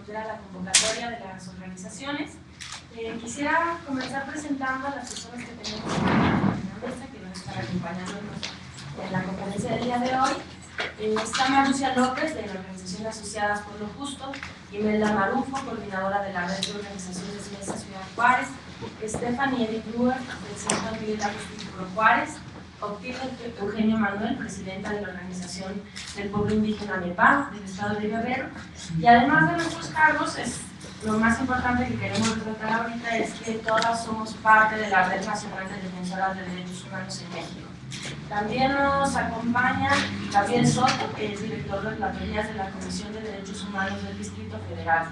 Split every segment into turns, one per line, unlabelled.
responder a la convocatoria de las organizaciones. Quisiera comenzar presentando a las personas que tenemos en la mesa, que van a estar acompañándonos en la conferencia del día de hoy. Está Marucia López, de la Organización Asociadas por lo Justo, Imelda Marufo, coordinadora de la Red de Organizaciones Mesa Ciudad Juárez, Stephanie Edith Brewer, del Centro Miguel Agustín Pro Juárez, Octavio Eugenio Manuel, presidenta de la Organización del Pueblo Indígena Nepá, del Estado de Guerrero, y además de nuestros cargos, lo más importante que queremos resaltar ahorita es que todas somos parte de la Red Nacional de Defensoras de Derechos Humanos en México. También nos acompaña Gabriel Soto, que es director de relatorías de la Comisión de Derechos Humanos del Distrito Federal.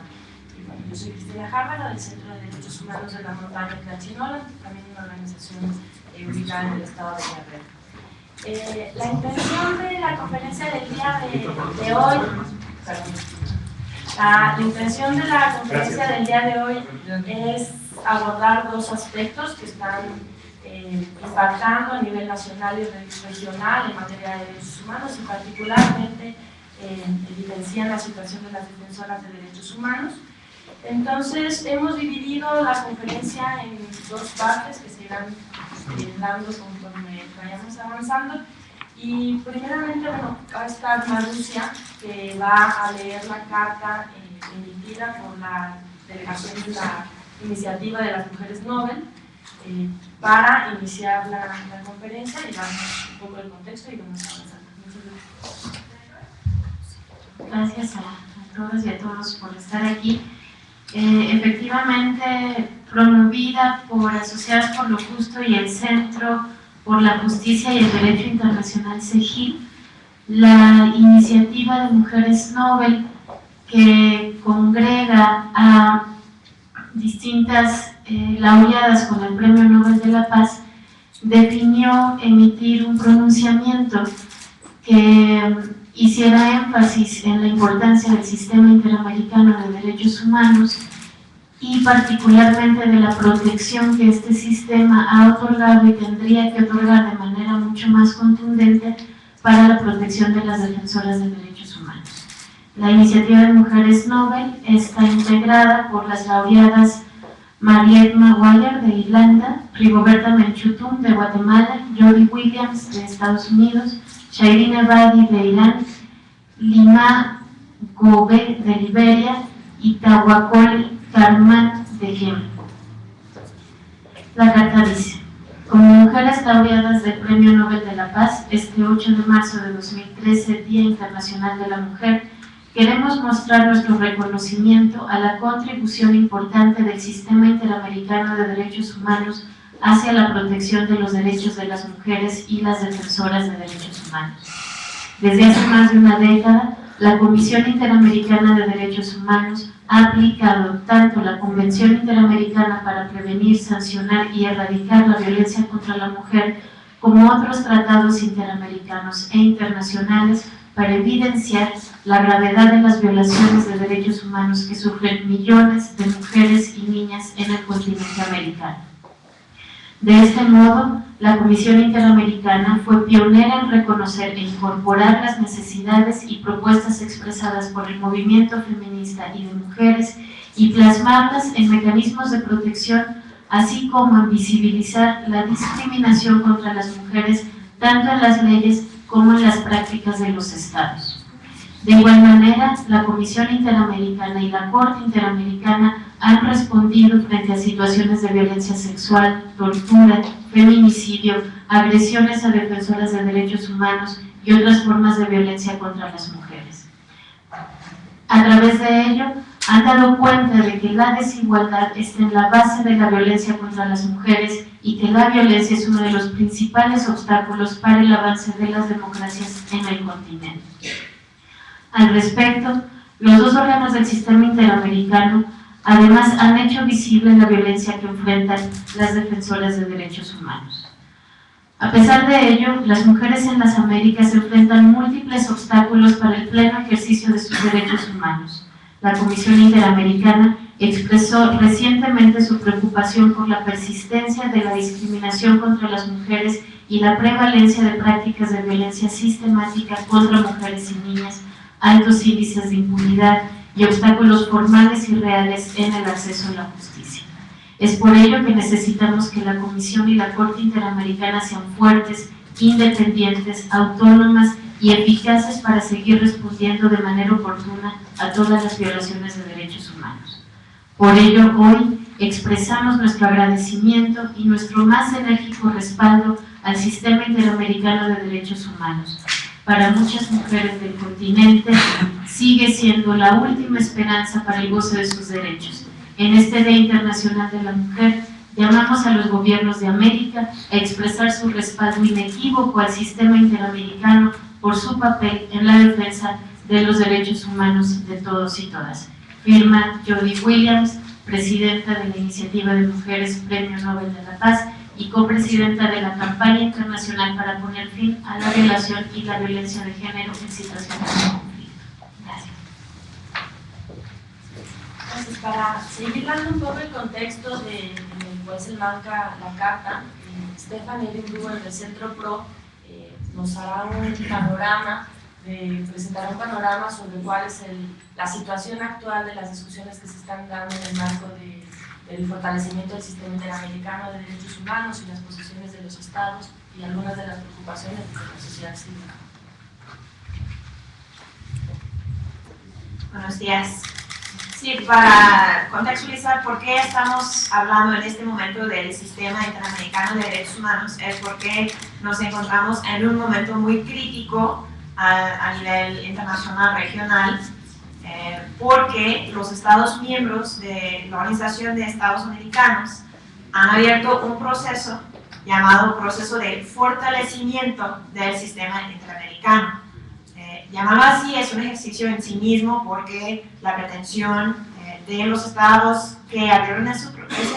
Y bueno, yo soy Cristina Járraga, del Centro de Derechos Humanos de la Montaña Tlachinolan, también una organización ubicada en el Estado de Guerrero. La intención de la conferencia del día de hoy, la intención de la conferencia del día de hoy es abordar dos aspectos que están impactando a nivel nacional y regional en materia de derechos humanos, y particularmente evidencian la situación de las defensoras de derechos humanos. Entonces, hemos dividido la conferencia en dos partes que se irán dando conforme vayamos avanzando. Y primeramente, bueno, va a estar Marucia, que va a leer la carta emitida por la delegación de la Iniciativa de las Mujeres Nobel para iniciar la conferencia y darnos un poco el contexto y vamos avanzando. Muchas gracias.
Gracias a todas y a todos por estar aquí. Efectivamente, promovida por Asociadas por lo Justo y el Centro por la Justicia y el Derecho Internacional CEGIL, la Iniciativa de Mujeres Nobel, que congrega a distintas laureadas con el Premio Nobel de la Paz, definió emitir un pronunciamiento que hiciera énfasis en la importancia del sistema interamericano de derechos humanos y particularmente de la protección que este sistema ha otorgado y tendría que otorgar de manera mucho más contundente para la protección de las defensoras de derechos humanos. La Iniciativa de Mujeres Nobel está integrada por las laureadas Mariette Maguire de Irlanda, Rigoberta Menchutum de Guatemala, Jody Williams de Estados Unidos, Shireen Ebadi de Irán, Lima Gobe de Liberia y Tawakkol Karman de Yemen. La carta dice: como mujeres laureadas del Premio Nobel de la Paz, este 8 de marzo de 2013, Día Internacional de la Mujer, queremos mostrar nuestro reconocimiento a la contribución importante del Sistema Interamericano de Derechos Humanos hacia la protección de los derechos de las mujeres y las defensoras de derechos humanos. Desde hace más de una década, la Comisión Interamericana de Derechos Humanos ha aplicado tanto la Convención Interamericana para prevenir, sancionar y erradicar la violencia contra la mujer, como otros tratados interamericanos e internacionales para evidenciar la gravedad de las violaciones de derechos humanos que sufren millones de mujeres y niñas en el continente americano. De este modo, la Comisión Interamericana fue pionera en reconocer e incorporar las necesidades y propuestas expresadas por el movimiento feminista y de mujeres y plasmarlas en mecanismos de protección, así como en visibilizar la discriminación contra las mujeres tanto en las leyes como en las prácticas de los estados. De igual manera, la Comisión Interamericana y la Corte Interamericana han respondido frente a situaciones de violencia sexual, tortura, feminicidio, agresiones a defensoras de derechos humanos y otras formas de violencia contra las mujeres. A través de ello, han dado cuenta de que la desigualdad está en la base de la violencia contra las mujeres y que la violencia es uno de los principales obstáculos para el avance de las democracias en el continente. Al respecto, los dos órganos del sistema interamericano además han hecho visible la violencia que enfrentan las defensoras de derechos humanos. A pesar de ello, las mujeres en las Américas enfrentan múltiples obstáculos para el pleno ejercicio de sus derechos humanos. La Comisión Interamericana expresó recientemente su preocupación por la persistencia de la discriminación contra las mujeres y la prevalencia de prácticas de violencia sistemática contra mujeres y niñas, altos índices de impunidad y obstáculos formales y reales en el acceso a la justicia. Es por ello que necesitamos que la Comisión y la Corte Interamericana sean fuertes, independientes, autónomas y eficaces para seguir respondiendo de manera oportuna a todas las violaciones de derechos humanos. Por ello, hoy expresamos nuestro agradecimiento y nuestro más enérgico respaldo al Sistema Interamericano de Derechos Humanos. Para muchas mujeres del continente, sigue siendo la última esperanza para el goce de sus derechos. En este Día Internacional de la Mujer, llamamos a los gobiernos de América a expresar su respaldo inequívoco al Sistema Interamericano por su papel en la defensa de los derechos humanos de todos y todas. Firma Jody Williams, presidenta de la Iniciativa de Mujeres Premio Nobel de la Paz y copresidenta de la Campaña Internacional para poner fin a la violación y la violencia de género en situaciones de conflicto. Gracias.
Entonces, para seguir dando un poco el contexto de el cual se marca la carta, Stephanie Edinburgh del Centro PRO nos hará un panorama, presentará un panorama sobre cuál es la situación actual de las discusiones que se están dando en el marco del fortalecimiento del Sistema Interamericano de Derechos Humanos y las posiciones de los estados y algunas de las preocupaciones de la sociedad civil.
Buenos días. Sí, para contextualizar por qué estamos hablando en este momento del Sistema Interamericano de Derechos Humanos, es porque nos encontramos en un momento muy crítico a nivel internacional, regional, porque los Estados miembros de la Organización de Estados Americanos han abierto un proceso llamado proceso de fortalecimiento del sistema interamericano. Llamarlo así es un ejercicio en sí mismo porque la pretensión de los estados que abrieron ese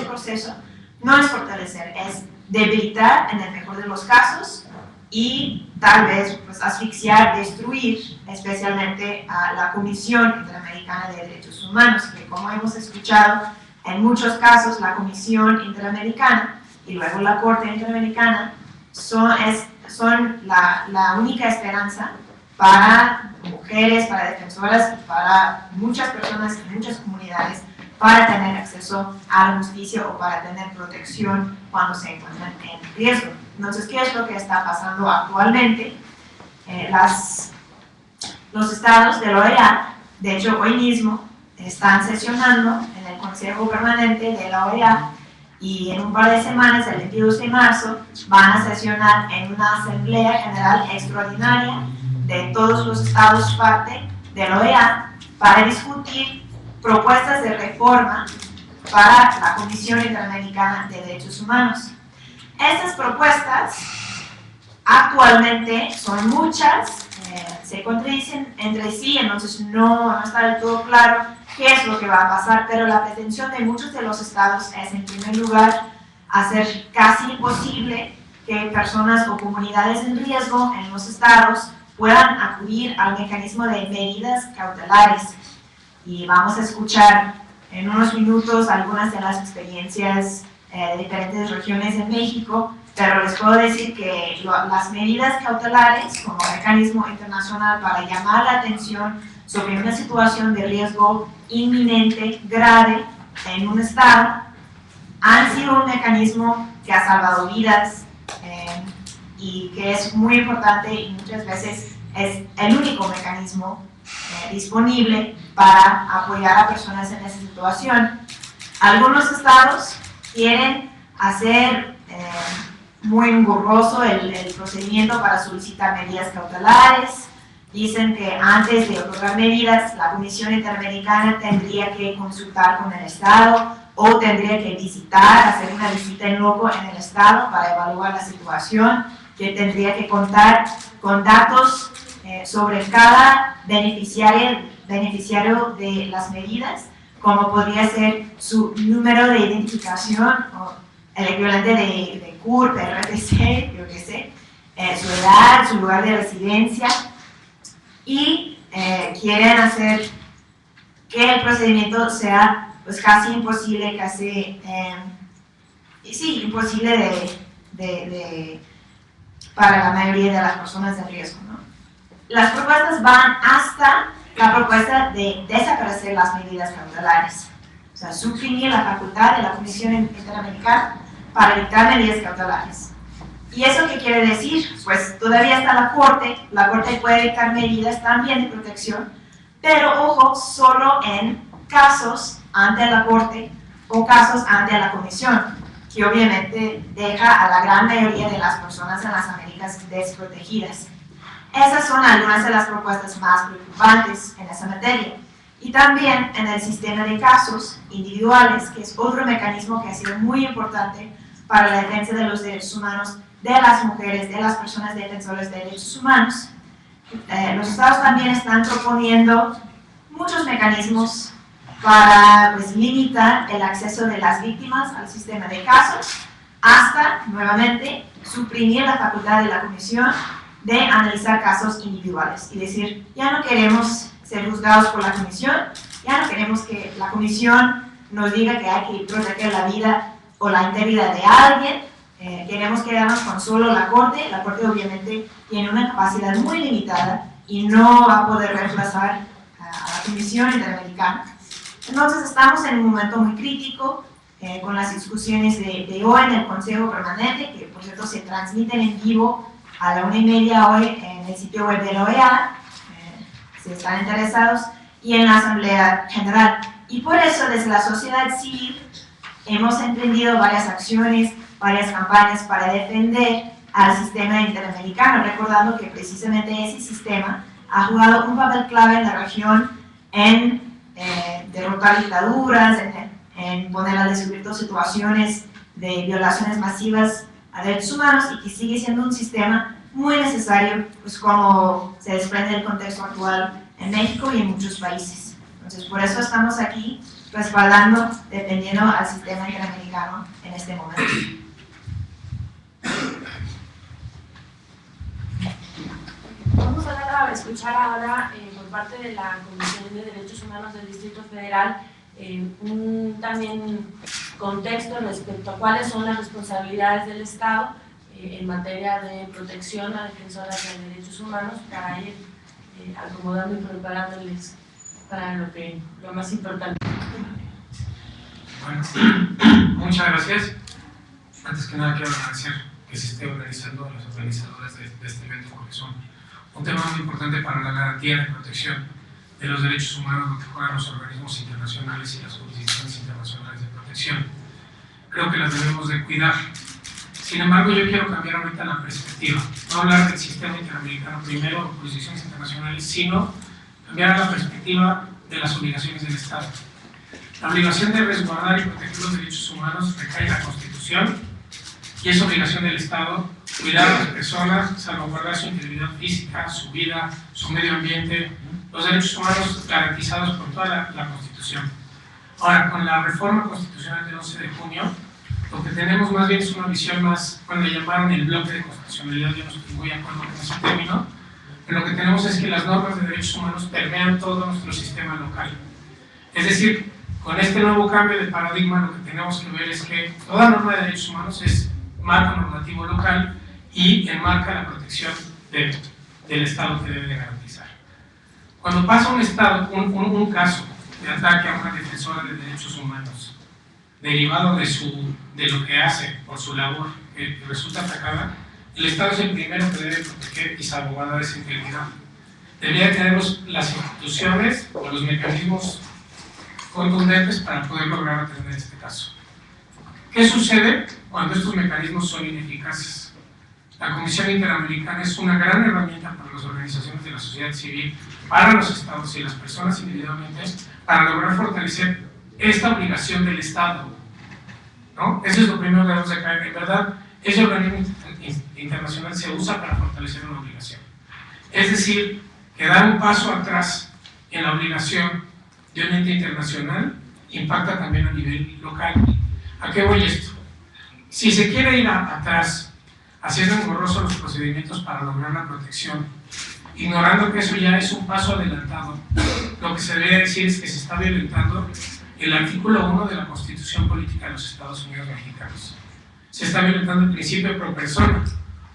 proceso no es fortalecer, es debilitar en el mejor de los casos y tal vez pues, asfixiar, destruir especialmente a la Comisión Interamericana de Derechos Humanos, que como hemos escuchado en muchos casos la Comisión Interamericana y luego la Corte Interamericana son la única esperanza para mujeres, para defensoras y para muchas personas y muchas comunidades para tener acceso a la justicia o para tener protección cuando se encuentran en riesgo. Entonces, ¿qué es lo que está pasando actualmente? Los estados de la OEA, de hecho hoy mismo, están sesionando en el Consejo Permanente de la OEA y en un par de semanas, el 22 de marzo, van a sesionar en una Asamblea General Extraordinaria de todos los estados parte de la OEA para discutir propuestas de reforma para la Comisión Interamericana de Derechos Humanos. Estas propuestas actualmente son muchas, se contradicen entre sí, entonces no está del todo claro qué es lo que va a pasar, pero la pretensión de muchos de los estados es, en primer lugar, hacer casi imposible que personas o comunidades en riesgo en los estados puedan acudir al mecanismo de medidas cautelares. Y vamos a escuchar en unos minutos algunas de las experiencias de diferentes regiones en México, pero les puedo decir que las medidas cautelares como mecanismo internacional para llamar la atención sobre una situación de riesgo inminente, grave, en un estado, han sido un mecanismo que ha salvado vidas y que es muy importante y muchas veces es el único mecanismo disponible para apoyar a personas en esa situación. Algunos estados quieren hacer muy engorroso el procedimiento para solicitar medidas cautelares. Dicen que antes de otorgar medidas, la Comisión Interamericana tendría que consultar con el estado o tendría que hacer una visita en loco en el estado para evaluar la situación, que tendría que contar con datos sobre cada beneficiario de las medidas, como podría ser su número de identificación o el equivalente de CURP, RFC, yo qué sé, su edad, su lugar de residencia, y quieren hacer que el procedimiento sea pues casi imposible, imposible para la mayoría de las personas en riesgo, ¿no? Las propuestas van hasta la propuesta de desaparecer las medidas cautelares, o sea, suprimir la facultad de la Comisión Interamericana para dictar medidas cautelares. ¿Y eso qué quiere decir? Pues todavía está la Corte puede dictar medidas también de protección, pero ojo, solo en casos ante la Corte o casos ante la Comisión, que obviamente deja a la gran mayoría de las personas en las Américas desprotegidas. Esas son algunas de las propuestas más preocupantes en esa materia. Y también en el sistema de casos individuales, que es otro mecanismo que ha sido muy importante para la defensa de los derechos humanos de las mujeres, de las personas defensoras de derechos humanos. Los estados también están proponiendo muchos mecanismos para limitar el acceso de las víctimas al sistema de casos, hasta, nuevamente, suprimir la facultad de la Comisión de analizar casos individuales y decir, ya no queremos ser juzgados por la Comisión, ya no queremos que la Comisión nos diga que hay que proteger la vida o la integridad de alguien, queremos quedarnos con solo la Corte obviamente tiene una capacidad muy limitada y no va a poder reemplazar a la Comisión Interamericana. Entonces estamos en un momento muy crítico con las discusiones de hoy en el Consejo Permanente, que por cierto se transmiten en vivo a la 1:30 hoy en el sitio web de la OEA, si están interesados, y en la Asamblea General. Y por eso desde la sociedad civil hemos emprendido varias acciones, varias campañas para defender al sistema interamericano, recordando que precisamente ese sistema ha jugado un papel clave en la región en derrotar dictaduras, en poner al descubierto situaciones de violaciones masivas a derechos humanos y que sigue siendo un sistema muy necesario, pues como se desprende del contexto actual en México y en muchos países. Entonces, por eso estamos aquí respaldando, defendiendo al sistema interamericano en este momento.
Vamos a escuchar ahora por parte de la Comisión de Derechos Humanos del Distrito Federal un también contexto respecto a cuáles son las responsabilidades del Estado en materia de protección a defensoras de derechos humanos, para ir acomodando y preparándoles para lo más importante.
Bueno, muchas gracias. Antes que nada quiero agradecer que se esté organizando a los organizadores de este evento, porque son un tema muy importante para la garantía de protección de los derechos humanos, lo que juegan los organismos internacionales y las jurisdicciones internacionales de protección. Creo que las debemos de cuidar. Sin embargo, yo quiero cambiar ahorita la perspectiva, no hablar del sistema interamericano primero o jurisdicciones internacionales, sino cambiar la perspectiva de las obligaciones del Estado. La obligación de resguardar y proteger los derechos humanos recae en la Constitución y es obligación del Estado cuidar a las personas, salvaguardar su integridad física, su vida, su medio ambiente, los derechos humanos garantizados por toda la Constitución. Ahora, con la reforma constitucional del 11 de junio, lo que tenemos más bien es una visión más, cuando le llamaron el bloque de constitucionalidad, yo no estoy muy de acuerdo con ese término, pero lo que tenemos es que las normas de derechos humanos permean todo nuestro sistema local. Es decir, con este nuevo cambio de paradigma, lo que tenemos que ver es que toda norma de derechos humanos es marco normativo local y enmarca la protección del Estado que debe de garantizar. Cuando pasa un Estado, un caso de ataque a una defensora de derechos humanos, derivado de lo que hace por su labor, que resulta atacada, el Estado es el primero que debe proteger y salvaguardar esa integridad. Debería tener las instituciones o los mecanismos contundentes para poder lograr atender este caso. ¿Qué sucede cuando estos mecanismos son ineficaces? La Comisión Interamericana es una gran herramienta para las organizaciones de la sociedad civil, para los estados y las personas individualmente, para lograr fortalecer esta obligación del Estado, ¿no? Eso es lo primero que debemos de caer. En verdad, ese organismo internacional se usa para fortalecer una obligación. Es decir, que dar un paso atrás en la obligación de un ente internacional impacta también a nivel local. ¿A qué voy esto? Si se quiere ir atrás, haciendo engorrosos los procedimientos para lograr la protección, ignorando que eso ya es un paso adelantado, lo que se debe decir es que se está violentando el artículo 1 de la Constitución Política de los Estados Unidos Mexicanos. Se está violentando el principio pro persona,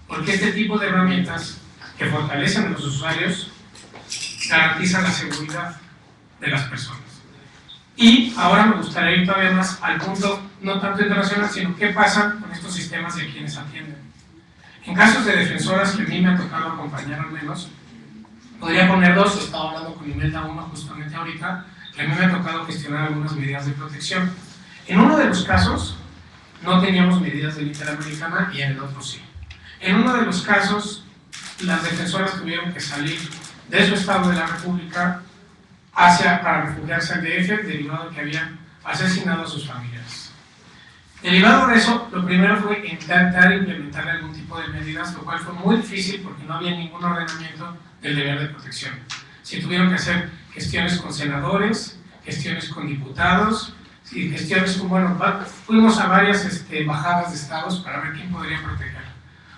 porque este tipo de herramientas que fortalecen a los usuarios garantiza la seguridad de las personas. Y ahora me gustaría ir todavía más al punto, no tanto internacional, sino qué pasa con estos sistemas de quienes atienden. En casos de defensoras que a mí me ha tocado acompañar al menos, podría poner dos, estaba hablando con Imelda uno justamente ahorita, que a mí me ha tocado gestionar algunas medidas de protección. En uno de los casos no teníamos medidas de la Interamericana y en el otro sí. En uno de los casos, las defensoras tuvieron que salir de su estado de la República para refugiarse al DF, derivado de que habían asesinado a sus familiares. Derivado de eso, lo primero fue intentar implementar algún tipo de medidas, lo cual fue muy difícil porque no había ningún ordenamiento del deber de protección. Se tuvieron que hacer gestiones con senadores, gestiones con diputados, y gestiones con, bueno, fuimos a varias bajadas de estados para ver quién podría proteger.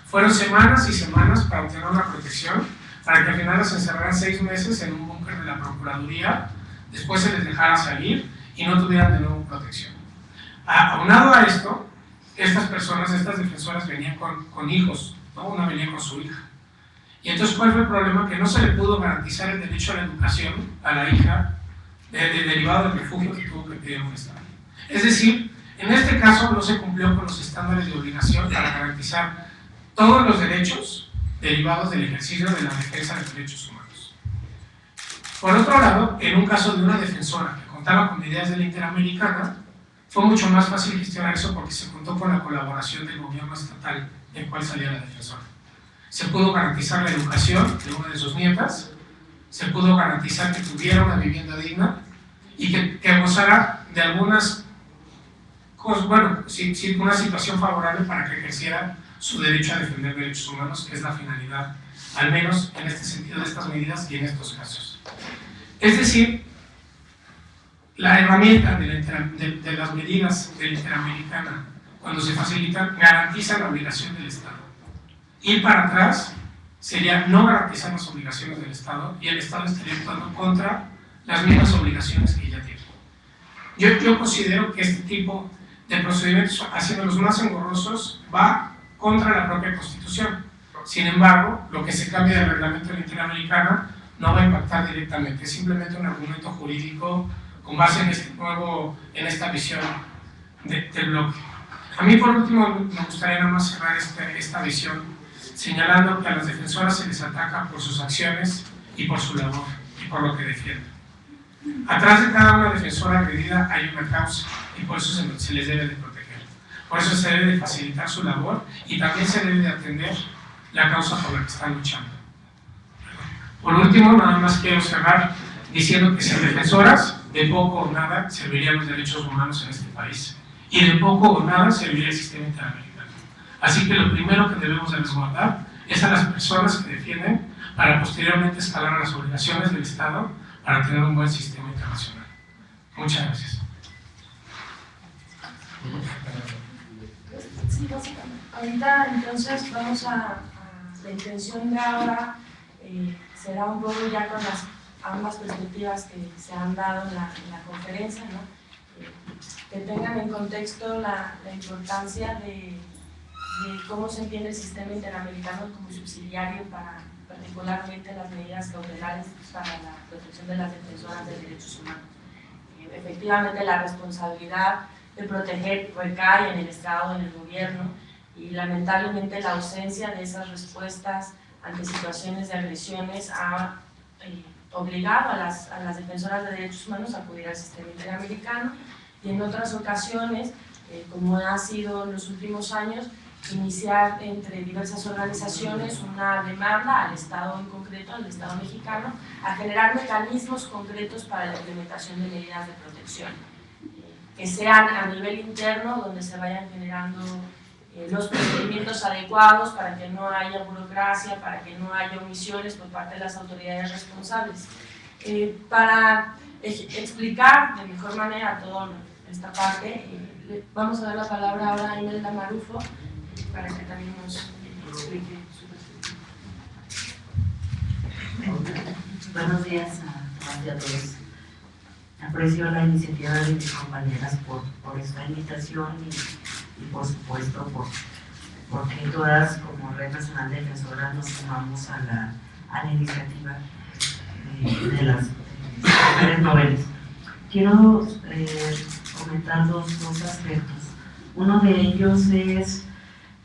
Fueron semanas y semanas para obtener una protección, para que al final las encerraran 6 meses en un búnker de la Procuraduría, después se les dejara salir y no tuvieran de nuevo protección. Aunado a esto, estas personas, estas defensoras venían con hijos, ¿no? Una venía con su hija. Y entonces, ¿cuál fue el problema? Que no se le pudo garantizar el derecho a la educación a la hija derivado del refugio que tuvo que pedir un Estado. Es decir, en este caso no se cumplió con los estándares de obligación para garantizar todos los derechos derivados del ejercicio de la defensa de los derechos humanos. Por otro lado, en un caso de una defensora que contaba con medidas de la Interamericana, fue mucho más fácil gestionar eso porque se contó con la colaboración del gobierno estatal del cual salía la defensora. Se pudo garantizar la educación de una de sus nietas, se pudo garantizar que tuviera una vivienda digna y que gozara de algunas cosas, bueno, una situación favorable para que ejerciera su derecho a defender derechos humanos, que es la finalidad, al menos en este sentido de estas medidas y en estos casos. Es decir, la herramienta de las medidas de la Interamericana, cuando se facilitan, garantiza la obligación del Estado. Ir para atrás sería no garantizar las obligaciones del Estado y el Estado estaría actuando contra las mismas obligaciones que ya tiene. Yo considero que este tipo de procedimientos, haciéndolos más engorrosos, va contra la propia Constitución. Sin embargo, lo que se cambia del reglamento de la Interamericana no va a impactar directamente, es simplemente un argumento jurídico con base en esta visión del bloque. A mí, por último, me gustaría nada más cerrar esta visión señalando que a las defensoras se les ataca por sus acciones y por su labor y por lo que defienden. Atrás de cada una defensora agredida hay una causa y por eso se les debe de proteger. Por eso se debe de facilitar su labor y también se debe de atender la causa por la que están luchando. Por último, nada más quiero cerrar diciendo que sin defensoras, de poco o nada servirían los derechos humanos en este país. Y de poco o nada serviría el sistema interamericano. Así que lo primero que debemos de resguardar es a las personas que defienden para posteriormente escalar a las obligaciones del Estado para tener un buen sistema internacional. Muchas gracias.
Sí, básicamente. Ahorita entonces vamos a la intención de ahora será un poco ya con ambas perspectivas que se han dado en la conferencia, ¿no? Que tengan en contexto la importancia de cómo se entiende el sistema interamericano como subsidiario para particularmente las medidas cautelares para la protección de las defensoras de derechos humanos. Efectivamente, la responsabilidad de proteger recae en el Estado, en el gobierno, y lamentablemente la ausencia de esas respuestas ante situaciones de agresiones ha obligado a las defensoras de derechos humanos a acudir al sistema interamericano y en otras ocasiones, como ha sido en los últimos años, iniciar entre diversas organizaciones una demanda al Estado en concreto, al Estado mexicano, a generar mecanismos concretos para la implementación de medidas de protección, que sean a nivel interno, donde se vayan generando los procedimientos adecuados para que no haya burocracia, para que no haya omisiones por parte de las autoridades responsables. Para explicar de mejor manera toda esta parte, vamos a dar la palabra ahora a Imelda Marufo, para que también nos explique su perspectiva.
Buenos días a todos. Aprecio la iniciativa de mis compañeras por esta invitación y por supuesto porque todas como Red Nacional Defensora nos sumamos a la iniciativa de las mujeres noveles. Quiero comentar dos aspectos. Uno de ellos es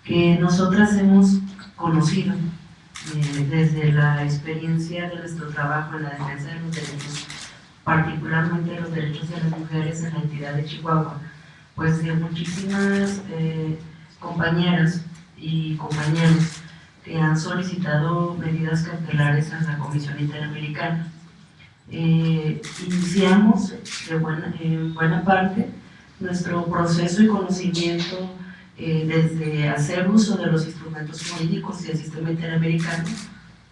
que nosotras hemos conocido desde la experiencia de nuestro trabajo en la defensa de los derechos, particularmente los derechos de las mujeres en la entidad de Chihuahua, pues de muchísimas compañeras y compañeros que han solicitado medidas cautelares a la Comisión Interamericana. Iniciamos en buena parte nuestro proceso y conocimiento desde hacer uso de los instrumentos jurídicos y el sistema interamericano,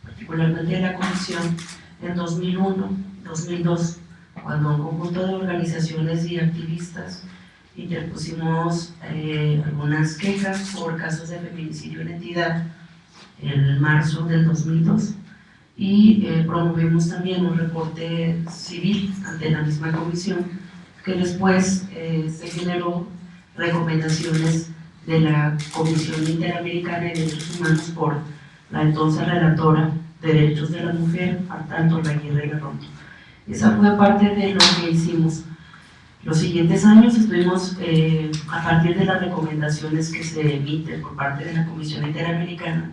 particularmente de la Comisión, en 2001-2002, cuando un conjunto de organizaciones y activistas interpusimos algunas quejas por casos de feminicidio en la entidad en marzo del 2002 y promovimos también un reporte civil ante la misma comisión que después se generó recomendaciones de la Comisión Interamericana de Derechos Humanos por la entonces relatora de Derechos de la Mujer, Artanto Aguirre Garrondo. Esa fue parte de lo que hicimos. Los siguientes años estuvimos, a partir de las recomendaciones que se emiten por parte de la Comisión Interamericana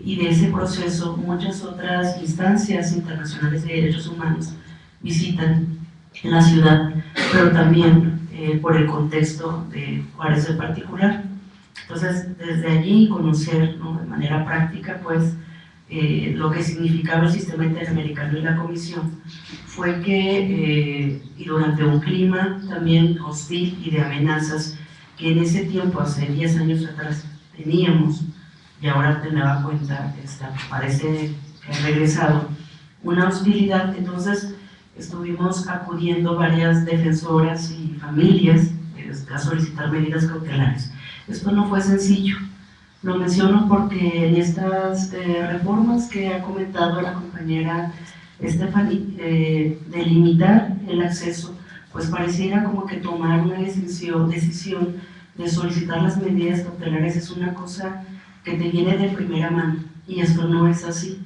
y de ese proceso, muchas otras instancias internacionales de derechos humanos visitan la ciudad, pero también por el contexto de Juárez en particular. Entonces, desde allí conocer, ¿no?, de manera práctica, pues, lo que significaba el sistema interamericano y la comisión fue que, y durante un clima también hostil y de amenazas que en ese tiempo, hace 10 años atrás, teníamos, y ahora te daba cuenta, parece que ha regresado, una hostilidad. Entonces estuvimos acudiendo varias defensoras y familias a solicitar medidas cautelares. Esto no fue sencillo. Lo menciono porque en estas reformas que ha comentado la compañera Stephanie, de limitar el acceso, pues pareciera como que tomar una decisión de solicitar las medidas cautelares es una cosa que te viene de primera mano, y esto no es así.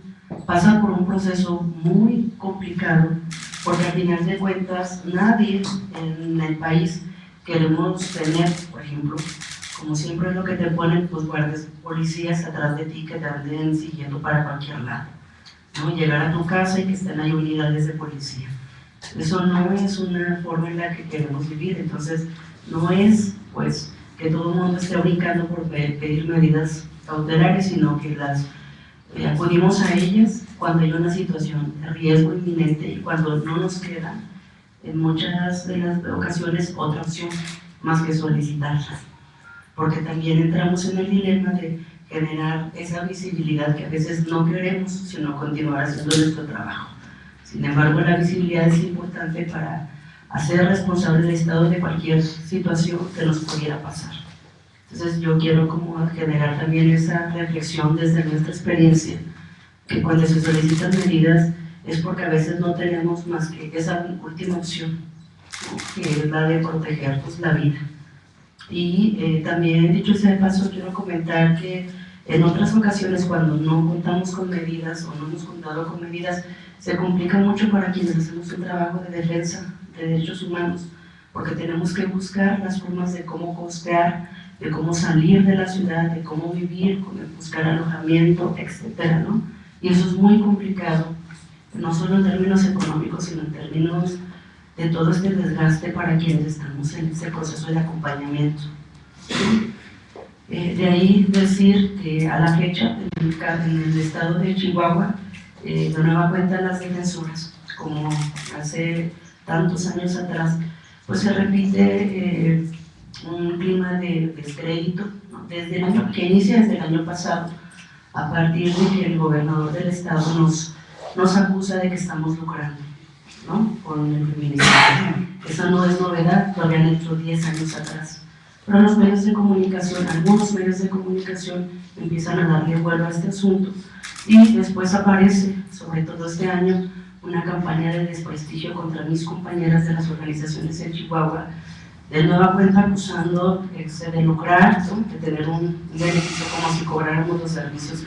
Pasa por un proceso muy complicado, porque al final de cuentas nadie en el país queremos tener, por ejemplo, como siempre es lo que te ponen, pues guardias policías atrás de ti que te anden siguiendo para cualquier lado, ¿no? Llegar a tu casa y que estén ahí unidades de policía. Eso no es una forma en la que queremos vivir. Entonces no es pues que todo el mundo esté brincando por pedir medidas cautelares, sino que las acudimos a ellas cuando hay una situación de riesgo inminente y cuando no nos queda en muchas de las ocasiones otra opción más que solicitarlas, porque también entramos en el dilema de generar esa visibilidad que a veces no queremos, sino continuar haciendo nuestro trabajo. Sin embargo, la visibilidad es importante para hacer responsable el Estado de cualquier situación que nos pudiera pasar. Entonces yo quiero como generar también esa reflexión desde nuestra experiencia, que cuando se solicitan medidas es porque a veces no tenemos más que esa última opción, ¿no?, que es la de proteger pues la vida. Y también, dicho sea de paso, quiero comentar que en otras ocasiones cuando no contamos con medidas o no hemos contado con medidas, se complica mucho para quienes hacemos un trabajo de defensa de derechos humanos, porque tenemos que buscar las formas de cómo costear, de cómo salir de la ciudad, de cómo vivir, cómo buscar alojamiento, etcétera, ¿no? Y eso es muy complicado, no solo en términos económicos, sino en términos de todo este desgaste para quienes estamos en ese proceso de acompañamiento. De ahí decir que a la fecha, en el estado de Chihuahua, de nueva cuenta las defensoras, como hace tantos años atrás, pues se repite un clima de descrédito, ¿no?, desde el año, que inicia desde el año pasado, a partir de que el gobernador del estado nos acusa de que estamos lucrando, ¿no?, con el feminicidio. Eso no es novedad, lo habían hecho 10 años atrás. Pero los medios de comunicación, algunos medios de comunicación empiezan a darle vuelo a este asunto, y después aparece, sobre todo este año, una campaña de desprestigio contra mis compañeras de las organizaciones en Chihuahua, de nueva cuenta acusando de lucrar, ¿no?, de tener un beneficio como si cobráramos los servicios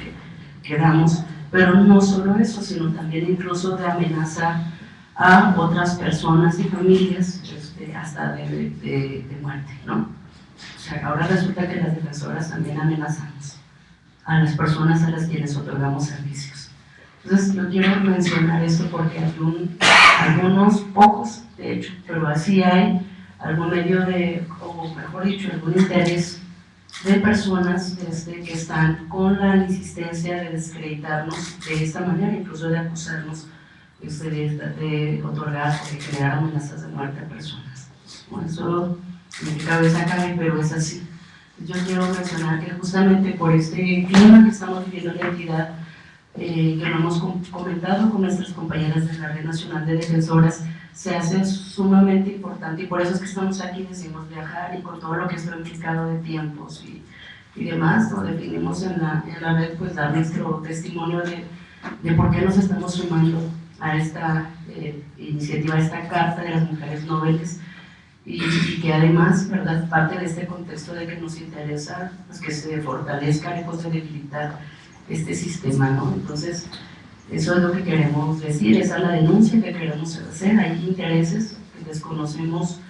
que damos, pero no solo eso, sino también incluso de amenazar a otras personas y familias hasta de muerte, ¿no? O sea, ahora resulta que las defensoras también amenazamos a las personas a las quienes otorgamos servicios. Entonces, yo quiero mencionar esto porque hay algunos pocos, de hecho, pero así hay algún medio o mejor dicho, algún interés de personas que están con la insistencia de desacreditarnos de esta manera, incluso de acusarnos de otorgar o de crear amenazas de muerte a personas. Bueno, eso en mi cabeza cabe, pero es así. Yo quiero mencionar que justamente por este clima que estamos viviendo en la entidad, que lo hemos comentado con nuestras compañeras de la Red Nacional de Defensoras, se hace sumamente importante, y por eso es que estamos aquí, decimos viajar, y con todo lo que esto ha implicado de tiempos y demás, ¿no? Definimos en la red, pues dar nuestro testimonio de por qué nos estamos sumando a esta iniciativa, a esta Carta de las Mujeres Nobles, y que además, ¿verdad?, parte de este contexto de que nos interesa pues, que se fortalezca lejos de debilitar este sistema, ¿no? Entonces, eso es lo que queremos decir, esa es la denuncia que queremos hacer. Hay intereses que desconocemos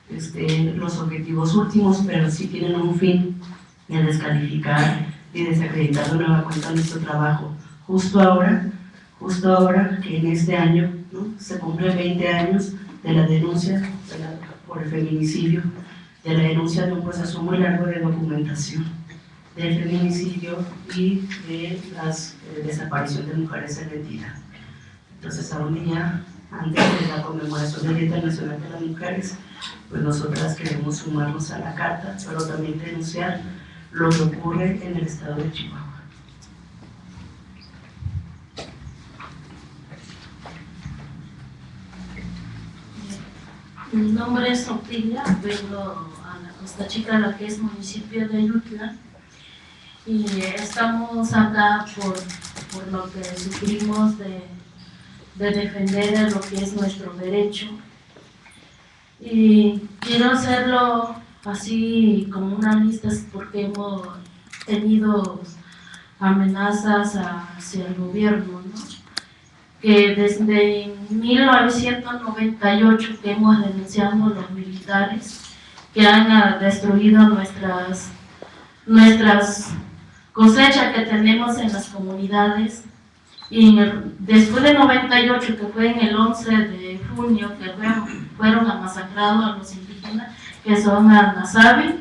los objetivos últimos, pero sí tienen un fin de descalificar y desacreditar de nueva cuenta nuestro trabajo. Justo ahora que en este año, ¿no?, se cumplen 20 años de la denuncia por el feminicidio, de la denuncia de un proceso muy largo de documentación del feminicidio y de la desaparición de mujeres en la entidad. Entonces, a un día antes de la conmemoración del Día Internacional de las Mujeres, pues nosotras queremos sumarnos a la carta, pero también denunciar lo que ocurre en el estado de Chihuahua.
Mi nombre es Otilia, vengo a la Costa Chica, la que es municipio de Ayutla, y estamos acá por lo que sufrimos de defender lo que es nuestro derecho. Y quiero hacerlo así como una lista porque hemos tenido amenazas hacia el gobierno, ¿no? Que desde 1998 que hemos denunciado a los militares que han destruido nuestras cosechas que tenemos en las comunidades, y después de 98, que fue en el 11 de junio que fueron masacrados a los indígenas que son a Nasabi,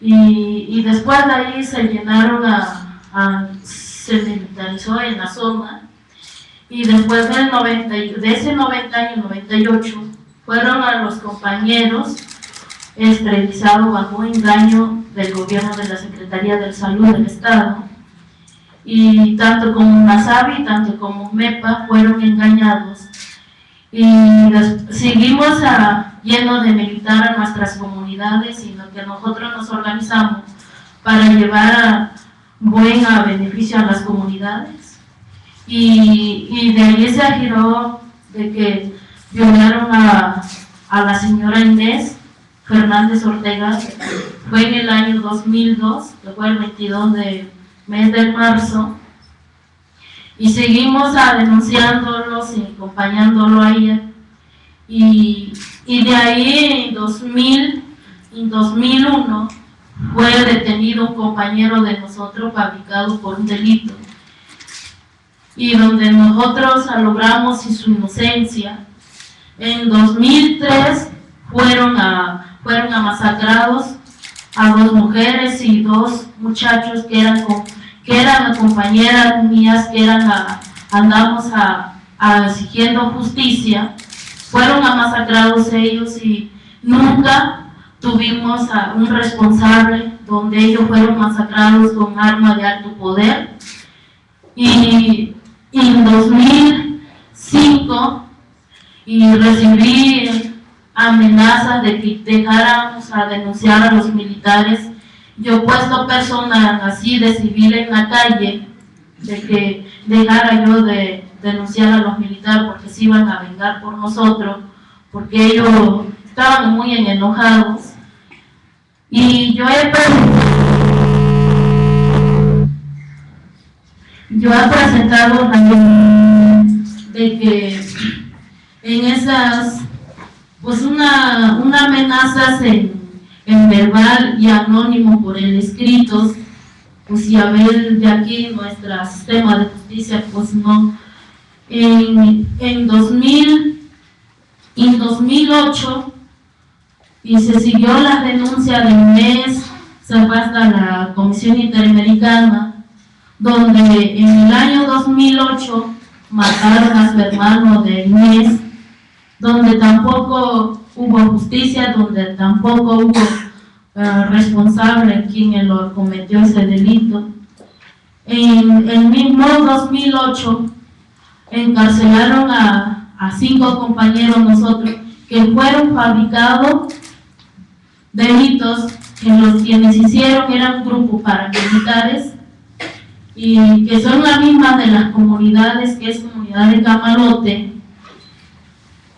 y después de ahí se llenaron se militarizó en la zona. Y después de ese 90 año, 98, fueron a los compañeros esterilizados bajo engaño del gobierno de la Secretaría de Salud del Estado. Y tanto como Nasabi, tanto como MEPA fueron engañados. Y seguimos yendo de militar a nuestras comunidades, sino que nosotros nos organizamos para llevar buen beneficio a las comunidades. Y de ahí se giró de que violaron a la señora Inés Fernández Ortega. Fue en el año 2002, que fue el 22 de mes de marzo, y seguimos denunciándolos y acompañándolo a ella. Y de ahí en 2001 fue detenido un compañero de nosotros fabricado por un delito, y donde nosotros logramos su inocencia. En 2003 fueron masacrados a 2 mujeres y 2 muchachos que eran compañeras mías, que andamos exigiendo justicia. Fueron masacrados ellos y nunca tuvimos un responsable, donde ellos fueron masacrados con arma de alto poder. Y en 2005 recibí amenazas de que dejáramos a denunciar a los militares. Yo he puesto personas así de civil en la calle, de que dejara yo de denunciar a los militares porque se iban a vengar por nosotros, porque ellos estaban muy enojados. Y yo he yo he presentado también de que en esas, pues una amenaza en verbal y anónimo por el escrito, pues ya ver de aquí nuestro sistema de justicia, pues no. En 2008, y se siguió la denuncia del mes, se fue hasta la Comisión Interamericana, donde en el año 2008 mataron a su hermano del mes, donde tampoco hubo justicia, donde tampoco hubo responsable quien lo cometió ese delito. En el mismo 2008 encarcelaron a 5 compañeros nosotros que fueron fabricados delitos en los quienes hicieron, eran un grupo paramilitares y que son la misma de las comunidades, que es comunidad de Camalote,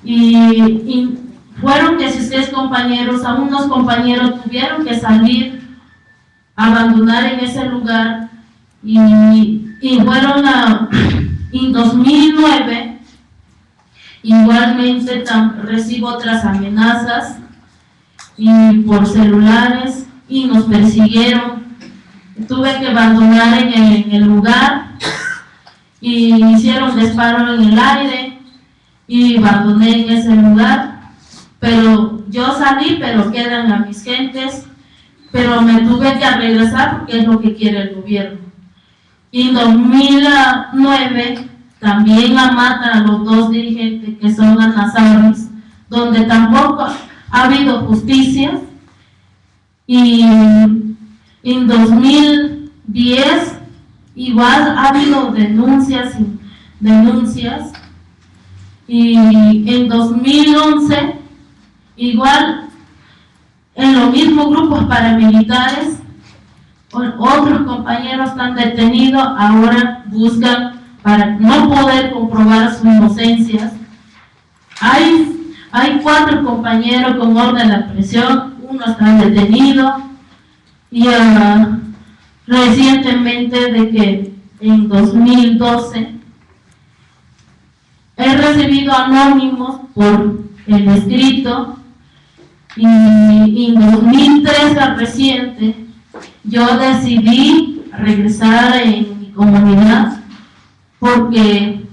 y fueron 16 compañeros, a unos compañeros tuvieron que salir, abandonar en ese lugar, y fueron en 2009, igualmente recibo otras amenazas y por celulares y nos persiguieron. Tuve que abandonar en el lugar y hicieron disparo en el aire y abandoné en ese lugar, pero yo salí, pero quedan a mis gentes, pero me tuve que regresar porque es lo que quiere el gobierno. Y en 2009 también matan a los 2 dirigentes que son anasaris, donde tampoco ha habido justicia. Y en 2010 igual ha habido denuncias y en 2011 igual en los mismos grupos paramilitares otros compañeros están detenidos, ahora buscan para no poder comprobar su inocencia. Hay 4 compañeros con orden de aprehensión, uno está detenido y recientemente de que en 2012 he recibido anónimos por el escrito y en 2013 reciente yo decidí regresar en mi comunidad porque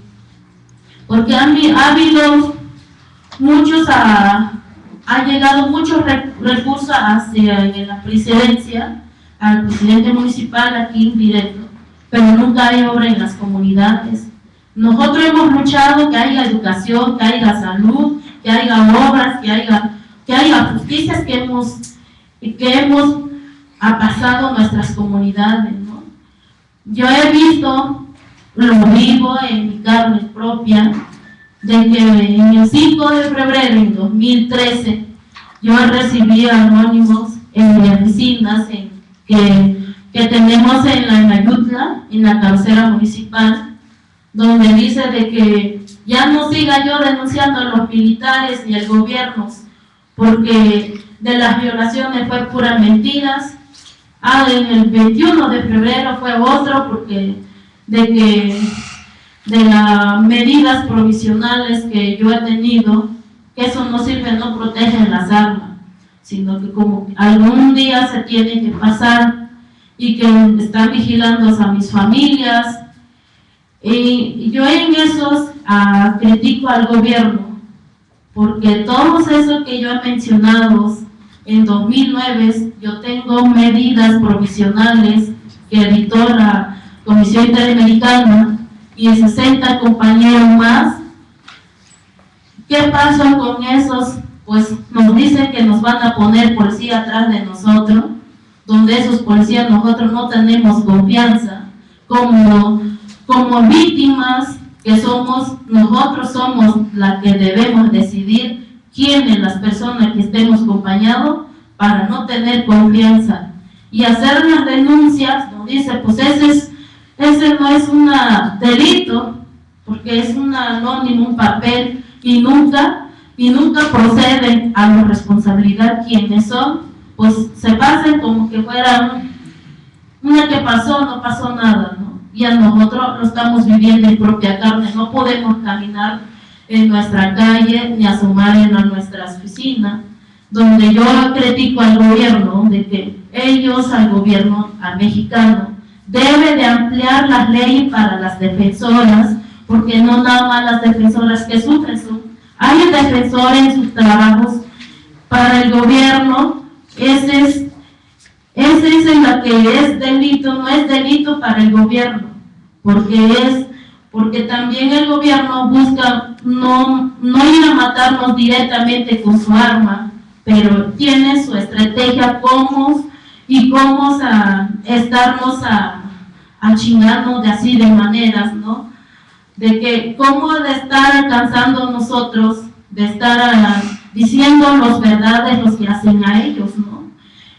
ha habido muchos, ha llegado muchos recursos hacia la presidencia, al presidente municipal aquí indirecto, pero nunca hay obra en las comunidades. Nosotros hemos luchado que haya educación, que haya salud, que haya obras, que haya justicias que hemos pasado nuestras comunidades, ¿no? Yo he visto, lo vivo en mi carne propia, de que en el 5 de febrero de 2013 yo recibí anónimos en mis oficinas que tenemos en la Inayutla, en la cabecera municipal, donde dice de que ya no siga yo denunciando a los militares ni al gobierno, porque de las violaciones fue puras mentiras. En el 21 de febrero fue otro, porque de las medidas provisionales que yo he tenido, que eso no sirve, no protegen las armas, sino que como algún día se tiene que pasar y que están vigilando a mis familias. Y yo en esos critico al gobierno, porque todos esos que yo he mencionado en 2009, yo tengo medidas provisionales que editó la Comisión Interamericana y 60 compañeros más. ¿Qué pasó con esos? Pues nos dicen que nos van a poner policía atrás de nosotros, donde esos policías nosotros no tenemos confianza, como víctimas que somos, nosotros somos las que debemos decidir quiénes las personas que estemos acompañados para no tener confianza y hacer las denuncias. Nos dice, pues ese no es un delito, porque es un anónimo, un papel, y nunca proceden a la responsabilidad quienes son, pues se pasan como que fuera una que pasó, no pasó nada, ¿no? ya nosotros lo estamos viviendo en propia carne, no podemos caminar en nuestra calle ni asomar en nuestra oficina, donde yo critico al gobierno de que ellos, al gobierno mexicano, debe de ampliar las leyes para las defensoras, porque no nada más las defensoras que sufren, hay defensores en sus trabajos. Para el gobierno, ese es en la que es delito, no es delito para el gobierno, porque también el gobierno busca no ir a matarnos directamente con su arma, pero tiene su estrategia cómo estarnos a chingarnos de así de maneras, ¿no? De que cómo de estar alcanzando nosotros, de estar diciendo las verdades los que hacen a ellos, ¿no?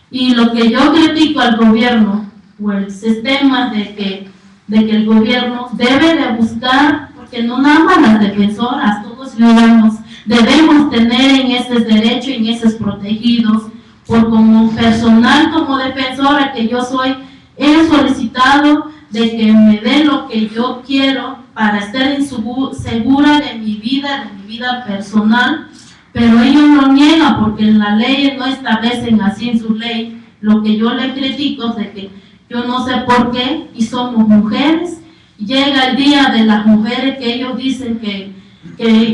Y lo que yo critico al gobierno, o el sistema de que el gobierno debe de buscar, porque no nada más las defensoras, todos los ciudadanos debemos tener en esos derechos, en esos protegidos, por como personal, como defensora que yo soy, he solicitado de que me den lo que yo quiero para estar segura de mi vida personal, pero ellos lo niegan porque en la ley no establecen así en su ley. Lo que yo le critico es de que yo no sé por qué, y somos mujeres, llega el día de las mujeres que ellos dicen que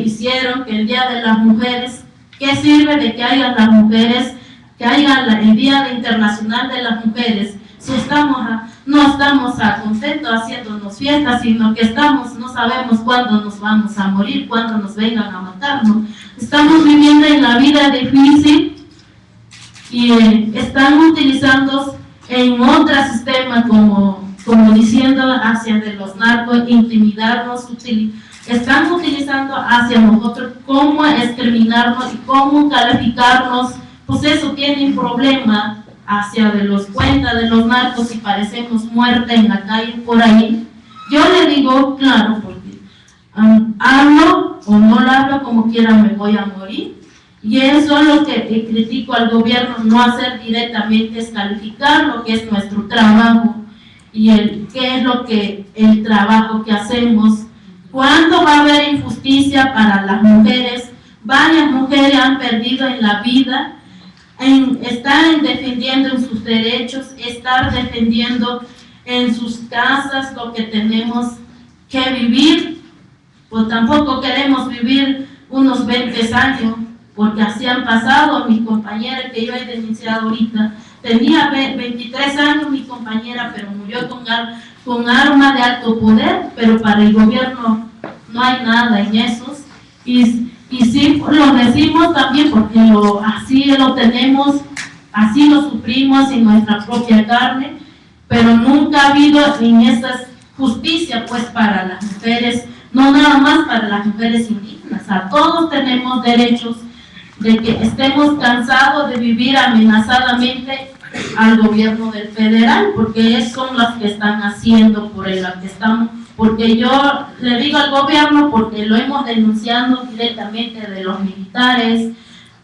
hicieron, que el día de las mujeres, ¿qué sirve de que haya las mujeres, que haya el Día Internacional de las Mujeres, si no estamos contentos haciéndonos fiestas, sino que no sabemos cuándo nos vamos a morir, cuándo nos vengan a matarnos? Estamos viviendo en la vida difícil y están utilizando en otro sistema como diciendo hacia de los narcos, intimidarnos, están utilizando hacia nosotros cómo discriminarnos y cómo calificarnos. Pues eso tiene un problema hacia de los cuentas de los narcos y parecemos muertes en la calle por ahí. Yo le digo, claro, porque hablo o no lo hablo, como quiera me voy a morir. Y eso es lo que critico al gobierno, no hacer directamente, es calificar lo que es nuestro trabajo y qué es lo que el trabajo que hacemos. ¿Cuándo va a haber injusticia para las mujeres? Varias mujeres han perdido en la vida, estar defendiendo en sus derechos, estar defendiendo en sus casas lo que tenemos que vivir, pues tampoco queremos vivir unos 20 años, porque así han pasado. Mi compañera que yo he denunciado ahorita, tenía 23 años mi compañera, pero murió con arma de alto poder, pero para el gobierno no hay nada en esos. Y sí lo decimos también porque así lo tenemos, así lo sufrimos en nuestra propia carne, pero nunca ha habido en esa justicia pues para las mujeres, no nada más para las mujeres indígenas. A todos tenemos derechos de que estemos cansados de vivir amenazadamente al gobierno del federal, porque son las que están haciendo por el que estamos. Porque yo le digo al gobierno, porque lo hemos denunciado directamente de los militares,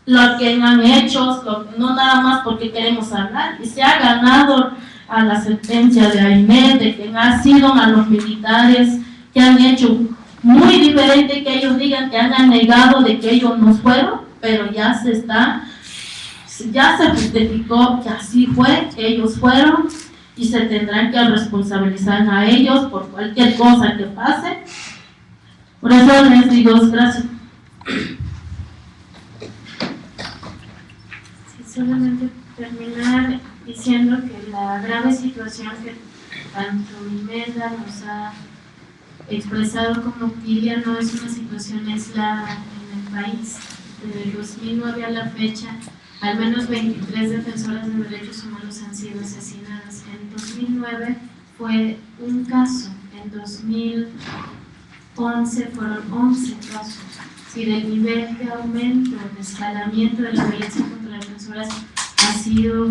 lo que han hecho, no nada más porque queremos hablar, y se ha ganado a la sentencia de AIMED, de que han sido a los militares que han hecho muy diferente, que ellos digan que han negado de que ellos no fueron, pero ya se justificó que así fue, que ellos fueron, y se tendrán que responsabilizar a ellos por cualquier cosa que pase. Por eso les digo gracias.
Sí, solamente terminar diciendo que la grave situación que tanto Imelda nos ha expresado como Kilia no es una situación aislada en el país. Desde el 2009 a la fecha, al menos 23 defensoras de derechos humanos han sido asesinadas. En 2009 fue un caso, en 2011 fueron 11 casos. Si el nivel de aumento, de escalamiento de la violencia contra las defensoras ha sido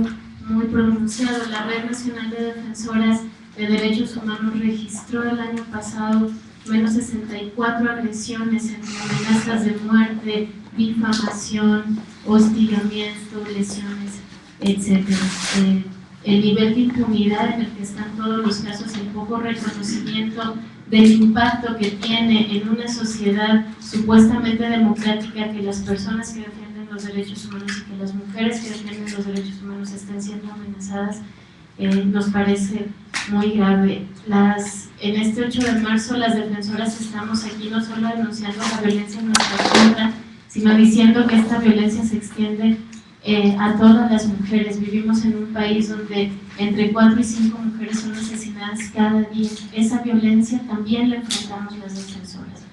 muy pronunciado. La Red Nacional de Defensoras de Derechos Humanos registró el año pasado menos 64 agresiones entre amenazas de muerte, difamación, hostigamiento, lesiones, etc. el nivel de impunidad en el que están todos los casos, el poco reconocimiento del impacto que tiene en una sociedad supuestamente democrática que las personas que defienden los derechos humanos y que las mujeres que defienden los derechos humanos estén siendo amenazadas, nos parece muy grave. En este 8 de marzo las defensoras estamos aquí no solo denunciando la violencia en nuestra contra, sino diciendo que esta violencia se extiende a todas las mujeres. Vivimos en un país donde entre 4 y 5 mujeres son asesinadas cada día. Esa violencia también la enfrentamos las defensoras.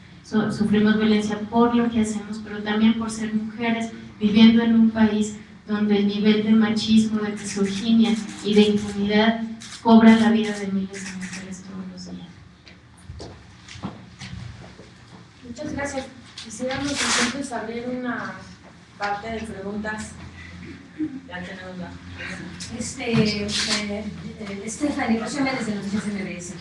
Sufrimos violencia por lo que hacemos, pero también por ser mujeres viviendo en un país donde el nivel de machismo, de misoginia y de impunidad cobra la vida de miles de mujeres todos los días.
Muchas gracias. Quisiéramos entonces abrir una parte de preguntas. Ya tenemos la
Stephanie, Rocío Méndez de Noticias MBS.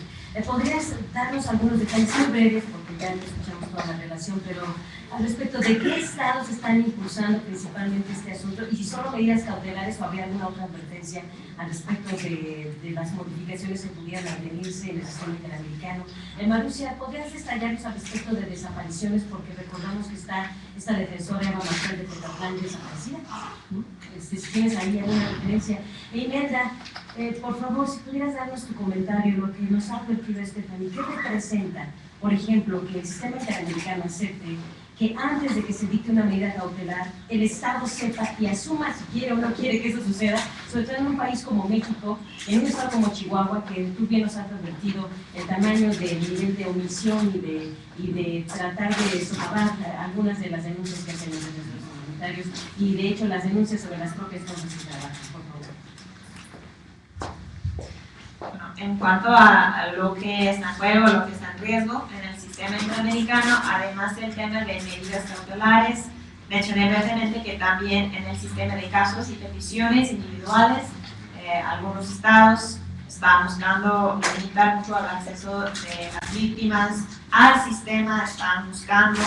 ¿Podrías darnos algunos detalles muy breves, porque ya escuchamos toda la relación, pero al respecto de qué estados están impulsando principalmente este asunto y si solo medidas cautelares o habría alguna otra advertencia al respecto de las modificaciones que pudieran advenirse en el sistema interamericano? Marusia, ¿podrías detallarnos al respecto de desapariciones? Porque recordamos que está esta defensora Eva Martel de Tetatlán desaparecida. Si tienes ahí alguna referencia. Imelda, por favor, si pudieras darnos tu comentario, lo que nos ha advertido Stephanie, ¿qué representa, por ejemplo, que el sistema interamericano acepte que antes de que se dicte una medida cautelar, el Estado sepa y asuma si quiere o no quiere que eso suceda, sobre todo en un país como México, en un estado como Chihuahua, que tú bien nos has advertido el tamaño del nivel de omisión y de tratar de socavar algunas de las denuncias que hacen los defensores humanitarios y de hecho las denuncias sobre las propias cosas que trabajan, por favor.
Bueno, en cuanto a lo que está en juego, lo que está en riesgo en el sistema interamericano, además del tema de medidas cautelares, mencioné brevemente que también en el sistema de casos y peticiones individuales, algunos estados están buscando limitar mucho el acceso de las víctimas al sistema, están buscando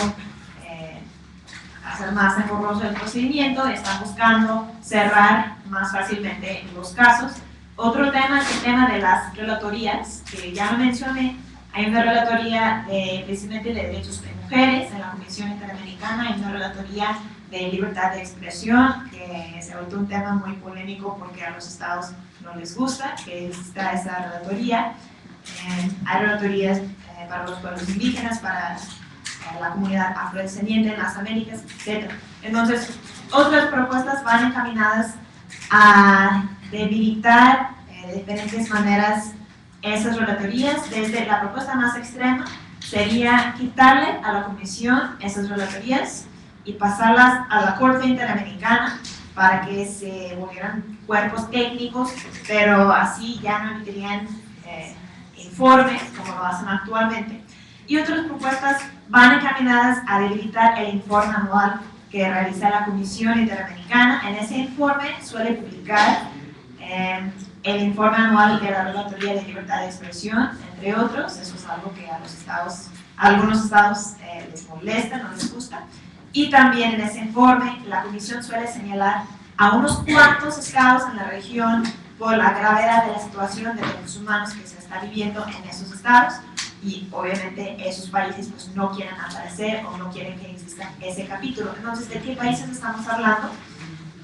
hacer más engorroso el procedimiento, están buscando cerrar más fácilmente los casos. Otro tema es el tema de las relatorías, que ya lo mencioné. Hay una relatoría precisamente de derechos de mujeres en la Comisión Interamericana, hay una relatoría de libertad de expresión, que se ha vuelto un tema muy polémico porque a los estados no les gusta que exista esa relatoría. Hay relatorías para los pueblos indígenas, para la comunidad afrodescendiente en las Américas, etc. Entonces, otras propuestas van encaminadas a debilitar de diferentes maneras esas relatorías. Desde la propuesta más extrema sería quitarle a la Comisión esas relatorías y pasarlas a la Corte Interamericana para que se volvieran cuerpos técnicos, pero así ya no emitirían informes como lo hacen actualmente. Y otras propuestas van encaminadas a debilitar el informe anual que realiza la Comisión Interamericana. En ese informe suele publicar el informe anual de la Relatoría de Libertad de Expresión, entre otros. Eso es algo que a algunos estados les molesta, no les gusta. Y también en ese informe la Comisión suele señalar a unos cuantos estados en la región por la gravedad de la situación de derechos humanos que se está viviendo en esos estados, y obviamente esos países pues no quieren aparecer o no quieren que exista ese capítulo. Entonces, ¿de qué países estamos hablando?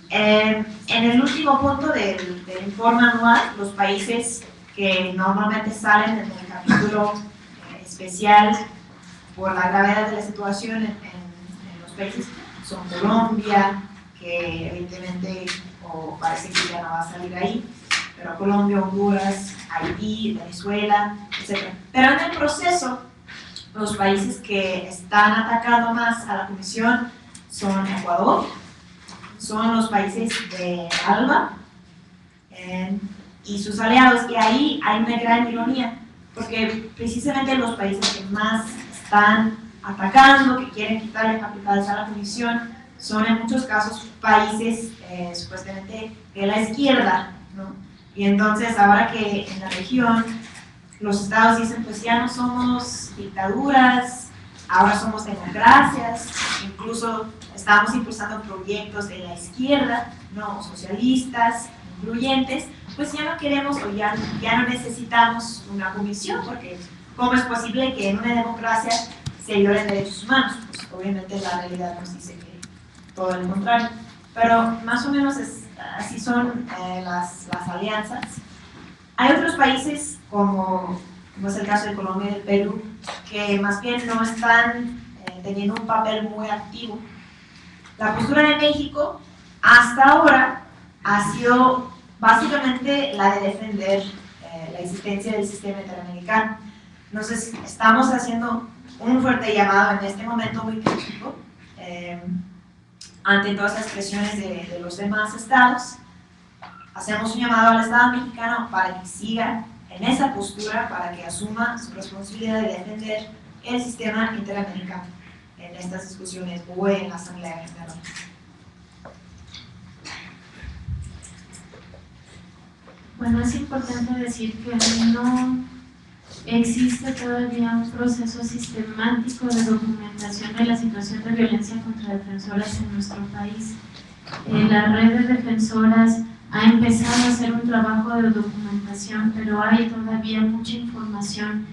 En el último punto del informe anual, los países que normalmente salen en el capítulo especial por la gravedad de la situación en los países son Colombia, que evidentemente o parece que ya no va a salir ahí, pero Colombia, Honduras, Haití, Venezuela, etc. Pero en el proceso, los países que están atacando más a la Comisión son Ecuador, son los países de ALBA y sus aliados, y ahí hay una gran ironía, porque precisamente los países que más están atacando, que quieren quitarle facultades a la Comisión, son en muchos casos países supuestamente de la izquierda, ¿no? Y entonces ahora que en la región los estados dicen pues ya no somos dictaduras, ahora somos democracias, incluso estamos impulsando proyectos de la izquierda, no socialistas, incluyentes, pues ya no queremos o ya no necesitamos una comisión, porque ¿cómo es posible que en una democracia se violen derechos humanos? Pues obviamente la realidad nos dice que todo lo contrario. Pero más o menos así son las alianzas. Hay otros países, como es el caso de Colombia y del Perú, que más bien no están teniendo un papel muy activo. La postura de México hasta ahora ha sido básicamente la de defender la existencia del sistema interamericano. Entonces, estamos haciendo un fuerte llamado en este momento muy crítico ante todas las presiones de los demás estados. Hacemos un llamado al Estado mexicano para que siga en esa postura, para que asuma su responsabilidad de defender el sistema interamericano en estas discusiones o en la Asamblea General.
Bueno, es importante decir que no existe todavía un proceso sistemático de documentación de la situación de violencia contra defensoras en nuestro país. La red de defensoras ha empezado a hacer un trabajo de documentación, pero hay todavía mucha información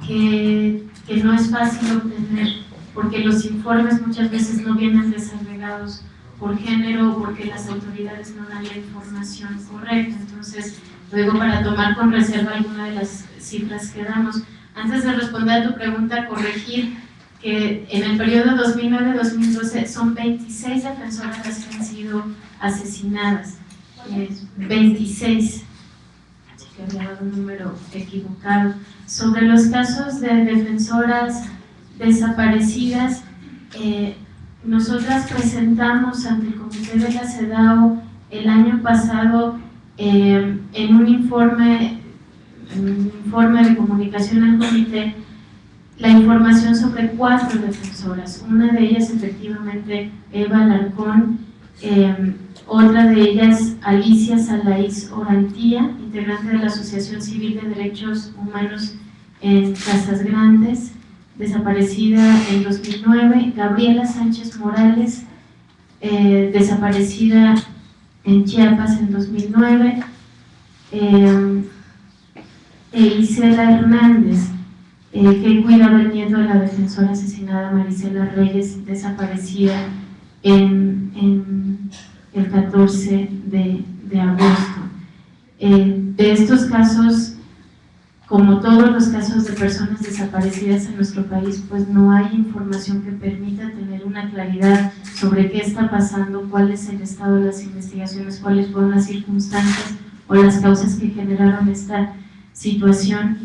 que no es fácil obtener, porque los informes muchas veces no vienen desagregados por género o porque las autoridades no dan la información correcta. Entonces, luego para tomar con reserva alguna de las cifras que damos. Antes de responder a tu pregunta, corregir que en el periodo 2009-2012 son 26 defensoras las que han sido asesinadas. 26, que había dado un número equivocado. Sobre los casos de defensoras desaparecidas, nosotras presentamos ante el comité de la CEDAW el año pasado en un informe de comunicación al comité la información sobre 4 defensoras. Una de ellas efectivamente Eva Alarcón, otra de ellas Alicia Salaís Orantía, integrante de la Asociación Civil de Derechos Humanos en Casas Grandes, desaparecida en 2009, Gabriela Sánchez Morales, desaparecida en Chiapas en 2009, Isela Hernández, que cuidaba el nieto de la defensora asesinada Marisela Reyes, desaparecida en el 14 de agosto. De estos casos, como todos los casos de personas desaparecidas en nuestro país, pues no hay información que permita tener una claridad sobre qué está pasando, cuál es el estado de las investigaciones, cuáles fueron las circunstancias o las causas que generaron esta situación.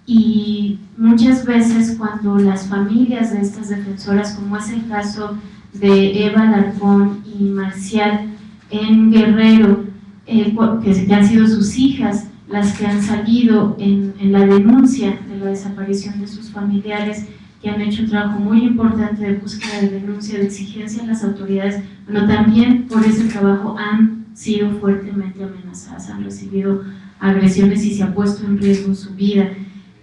Y muchas veces cuando las familias de estas defensoras, como es el caso de Eva Alarcón y Marcial en Guerrero, que han sido sus hijas las que han salido en la denuncia de la desaparición de sus familiares, que han hecho un trabajo muy importante de búsqueda de denuncia, de exigencia a las autoridades, pero también por ese trabajo han sido fuertemente amenazadas, han recibido agresiones y se ha puesto en riesgo su vida.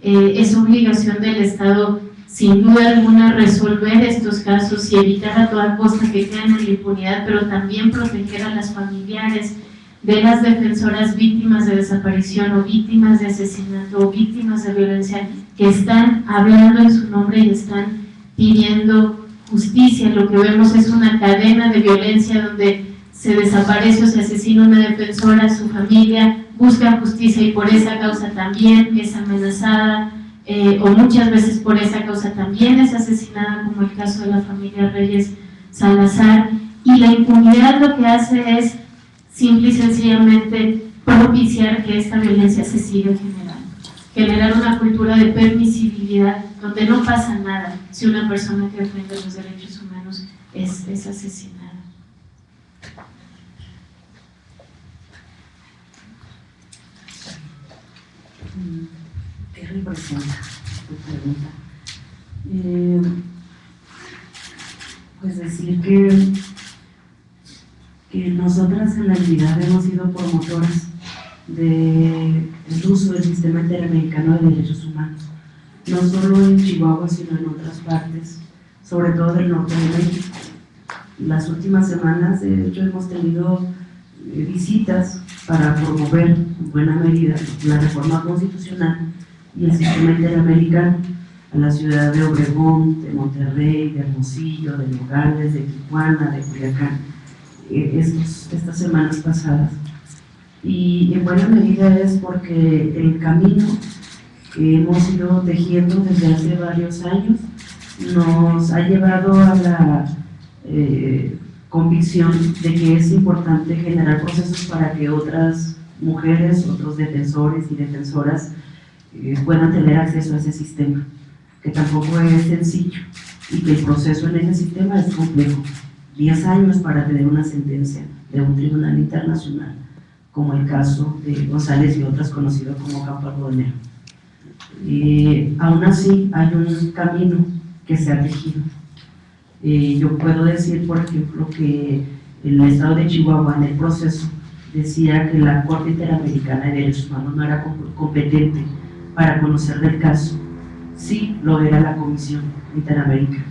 Es obligación del Estado, sin duda alguna, resolver estos casos y evitar a toda costa que queden en la impunidad, pero también proteger a las familiares de las defensoras víctimas de desaparición o víctimas de asesinato o víctimas de violencia que están hablando en su nombre y están pidiendo justicia. Lo que vemos es una cadena de violencia donde se desaparece o se asesina una defensora, su familia busca justicia y por esa causa también es amenazada, o muchas veces por esa causa también es asesinada, como el caso de la familia Reyes Salazar. Y la impunidad lo que hace es simple y sencillamente propiciar que esta violencia se siga generando, generar una cultura de permisibilidad donde no pasa nada si una persona que defiende los derechos humanos es asesinada.
¿Qué representa tu pregunta? Pues decir que nosotras en la entidad hemos sido promotoras del uso del sistema interamericano de derechos humanos, no solo en Chihuahua, sino en otras partes, sobre todo del norte de México. Las últimas semanas, de hecho, hemos tenido visitas para promover en buena medida la reforma constitucional y el sistema interamericano a la ciudad de Obregón, de Monterrey, de Hermosillo, de Nogales, de Tijuana, de Culiacán, estas semanas pasadas. Y en buena medida es porque el camino que hemos ido tejiendo desde hace varios años nos ha llevado a la convicción de que es importante generar procesos para que otras mujeres, otros defensores y defensoras puedan tener acceso a ese sistema, que tampoco es sencillo y que el proceso en ese sistema es complejo. 10 años para tener una sentencia de un tribunal internacional, como el caso de González y otras conocido como Campo Algodonero. Aún así hay un camino que se ha tejido. Yo puedo decir, por ejemplo, que el estado de Chihuahua en el proceso decía que la Corte Interamericana de Derechos Humanos no era competente para conocer del caso. Sí lo era la Comisión Interamericana.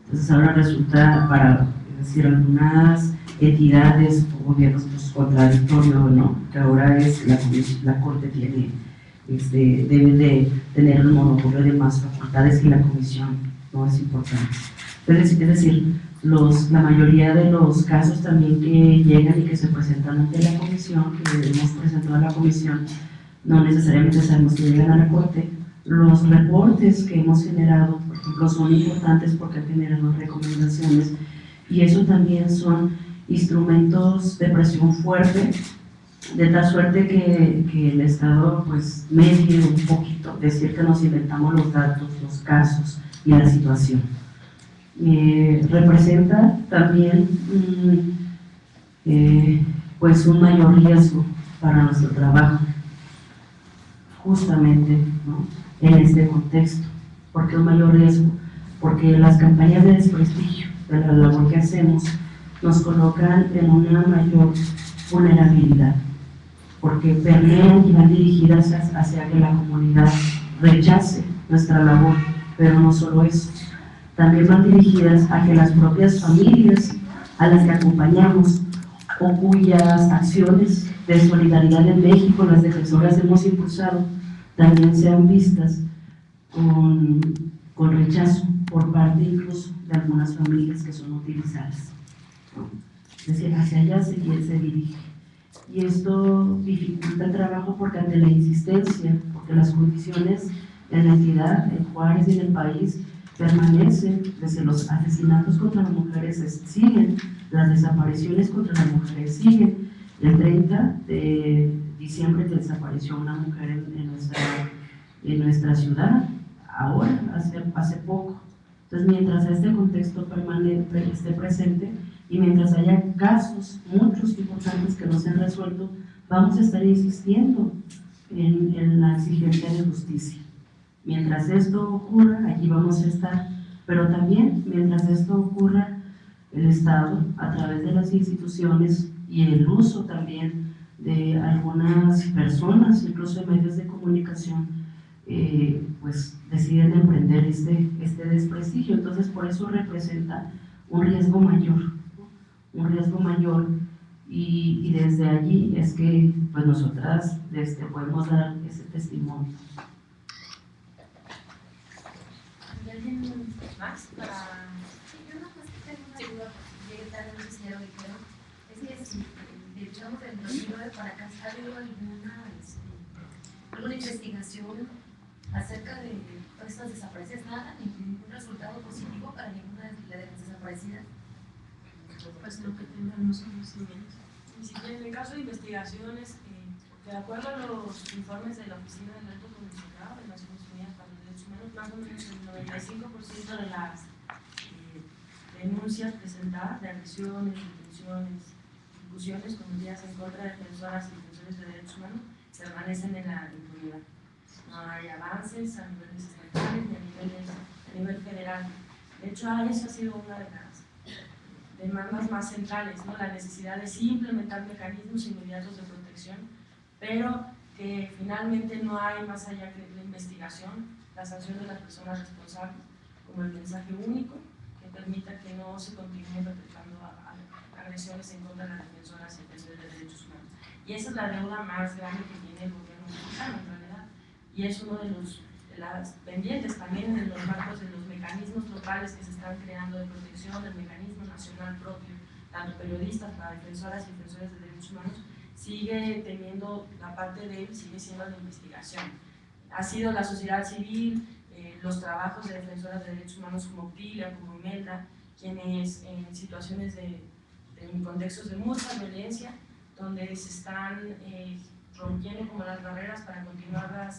Entonces ahora resulta, para decir algunas entidades o gobiernos, pues contradictorio, ¿no? Que ahora es la Corte tiene, debe de tener el monopolio de más facultades que la Comisión, no es importante. Es decir, la mayoría de los casos también que llegan y que se presentan ante la Comisión, que hemos presentado a la Comisión, no necesariamente sabemos que llegan a la Corte. Los reportes que hemos generado, por ejemplo, son importantes porque han generado recomendaciones, y eso también son instrumentos de presión fuerte, de tal suerte que el Estado pues medie un poquito, decir que nos inventamos los datos, los casos y la situación. Representa también pues un mayor riesgo para nuestro trabajo, justamente, ¿no? En este contexto. ¿Por qué un mayor riesgo? Porque las campañas de desprestigio de la labor que hacemos nos colocan en una mayor vulnerabilidad, porque permean y van dirigidas hacia que la comunidad rechace nuestra labor, pero no solo eso, también van dirigidas a que las propias familias a las que acompañamos o cuyas acciones de solidaridad en México las defensoras hemos impulsado también sean vistas con rechazo por parte incluso de algunas familias que son utilizadas. Es decir, hacia allá se dirige. Y esto dificulta el trabajo porque ante la insistencia, porque las condiciones en la entidad, en Juárez y en el país permanecen, desde los asesinatos contra las mujeres siguen, las desapariciones contra las mujeres siguen. El 30 de diciembre que desapareció una mujer en nuestra ciudad, ahora, hace poco. Entonces, mientras este contexto esté presente y mientras haya casos, muchos importantes que no se han resuelto, vamos a estar insistiendo en la exigencia de justicia. Mientras esto ocurra, aquí vamos a estar, pero también mientras esto ocurra, el Estado, a través de las instituciones y el uso también de algunas personas, incluso en medios de comunicación, pues deciden emprender este desprestigio. Entonces, por eso representa un riesgo mayor, ¿no? Un riesgo mayor, y desde allí es que pues nosotras podemos dar ese testimonio.
¿Alguien más para...?
Sí, yo no más tengo una duda, porque llegué tarde, no sé si ya lo dijeron. Es que si, digamos, del 2009 para acá, ¿ha habido alguna investigación acerca de estas desaparecidas? Nada, ningún resultado positivo para ninguna de las desaparecidas.
Pues lo que tengamos conocimiento. Ni siquiera en el caso de investigaciones, de acuerdo a los informes de la Oficina del Alto Comisionado de Naciones Unidas para los Derechos Humanos, más o menos el 95% de las denuncias presentadas de agresiones, detenciones, ejecuciones cometidas en contra de defensoras y defensores de derechos humanos permanecen en la impunidad. No hay avances a niveles estatales ni a nivel federal. De hecho, esa ha sido una de las demandas más centrales, ¿no? La necesidad de sí implementar mecanismos inmediatos de protección, pero que finalmente no hay más allá que la investigación, la sanción de las personas responsables, como el mensaje único que permita que no se continúe perpetrando agresiones en contra de las defensoras y defensores de Y esa es la deuda más grande que tiene el gobierno mexicano en realidad. Y es uno de las pendientes también en los marcos de los mecanismos locales que se están creando de protección, del mecanismo nacional propio, tanto periodistas, para defensoras y defensores de derechos humanos, sigue teniendo la parte de él, sigue siendo la investigación. Ha sido la sociedad civil, los trabajos de defensoras de derechos humanos como Prilia, como Imelda, quienes en situaciones en contextos de mucha violencia, donde se están rompiendo como las barreras para continuar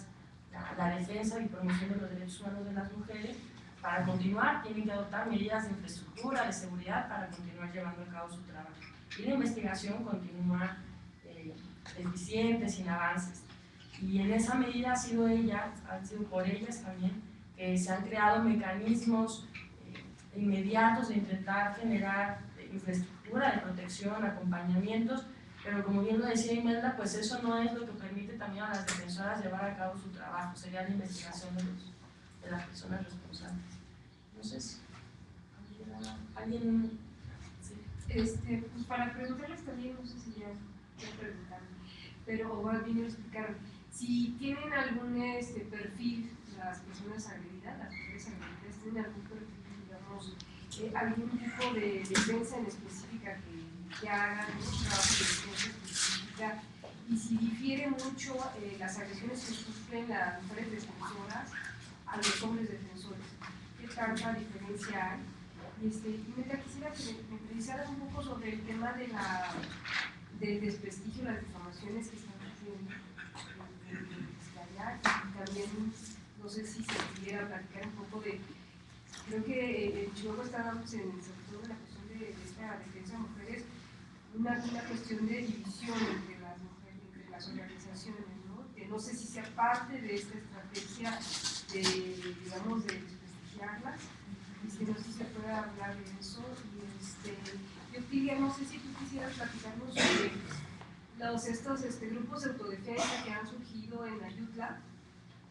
la defensa y promoción de los derechos humanos de las mujeres, para continuar tienen que adoptar medidas de infraestructura, de seguridad, para continuar llevando a cabo su trabajo. Y la investigación continúa deficiente, sin avances. Y en esa medida han sido por ellas también que se han creado mecanismos inmediatos de intentar generar infraestructura de protección, acompañamientos, pero como bien lo decía Imelda, pues eso no es lo que permite también a las defensoras llevar a cabo su trabajo, sería la investigación de las personas responsables. No sé si alguien... Sí.
Pues para preguntarles también, no sé si ya preguntaron, pero más bien explicaron, si tienen algún perfil, las personas agredidas, las mujeres agredidas, tienen algún perfil, digamos, algún tipo de defensa en específica que hagan, un trabajo de defensa específica, y si difiere mucho las agresiones que sufren las mujeres defensoras a los hombres defensores, ¿qué tanta diferencia hay? Y Imelda, quisiera que me precisaras un poco sobre el tema del desprestigio, las difamaciones que están sufriendo y también, no sé si se pudiera platicar un poco de, creo que Chihuahua está dándose en el sector de la cuestión de esta defensa de mujeres, una cuestión de división entre las mujeres, entre las organizaciones, ¿no? Que no sé si sea parte de esta estrategia digamos, de desprestigiarlas. No sé si se puede hablar de eso. Y yo quería, no sé si tú quisieras platicarnos sobre estos grupos de autodefensa que han surgido en Ayutla.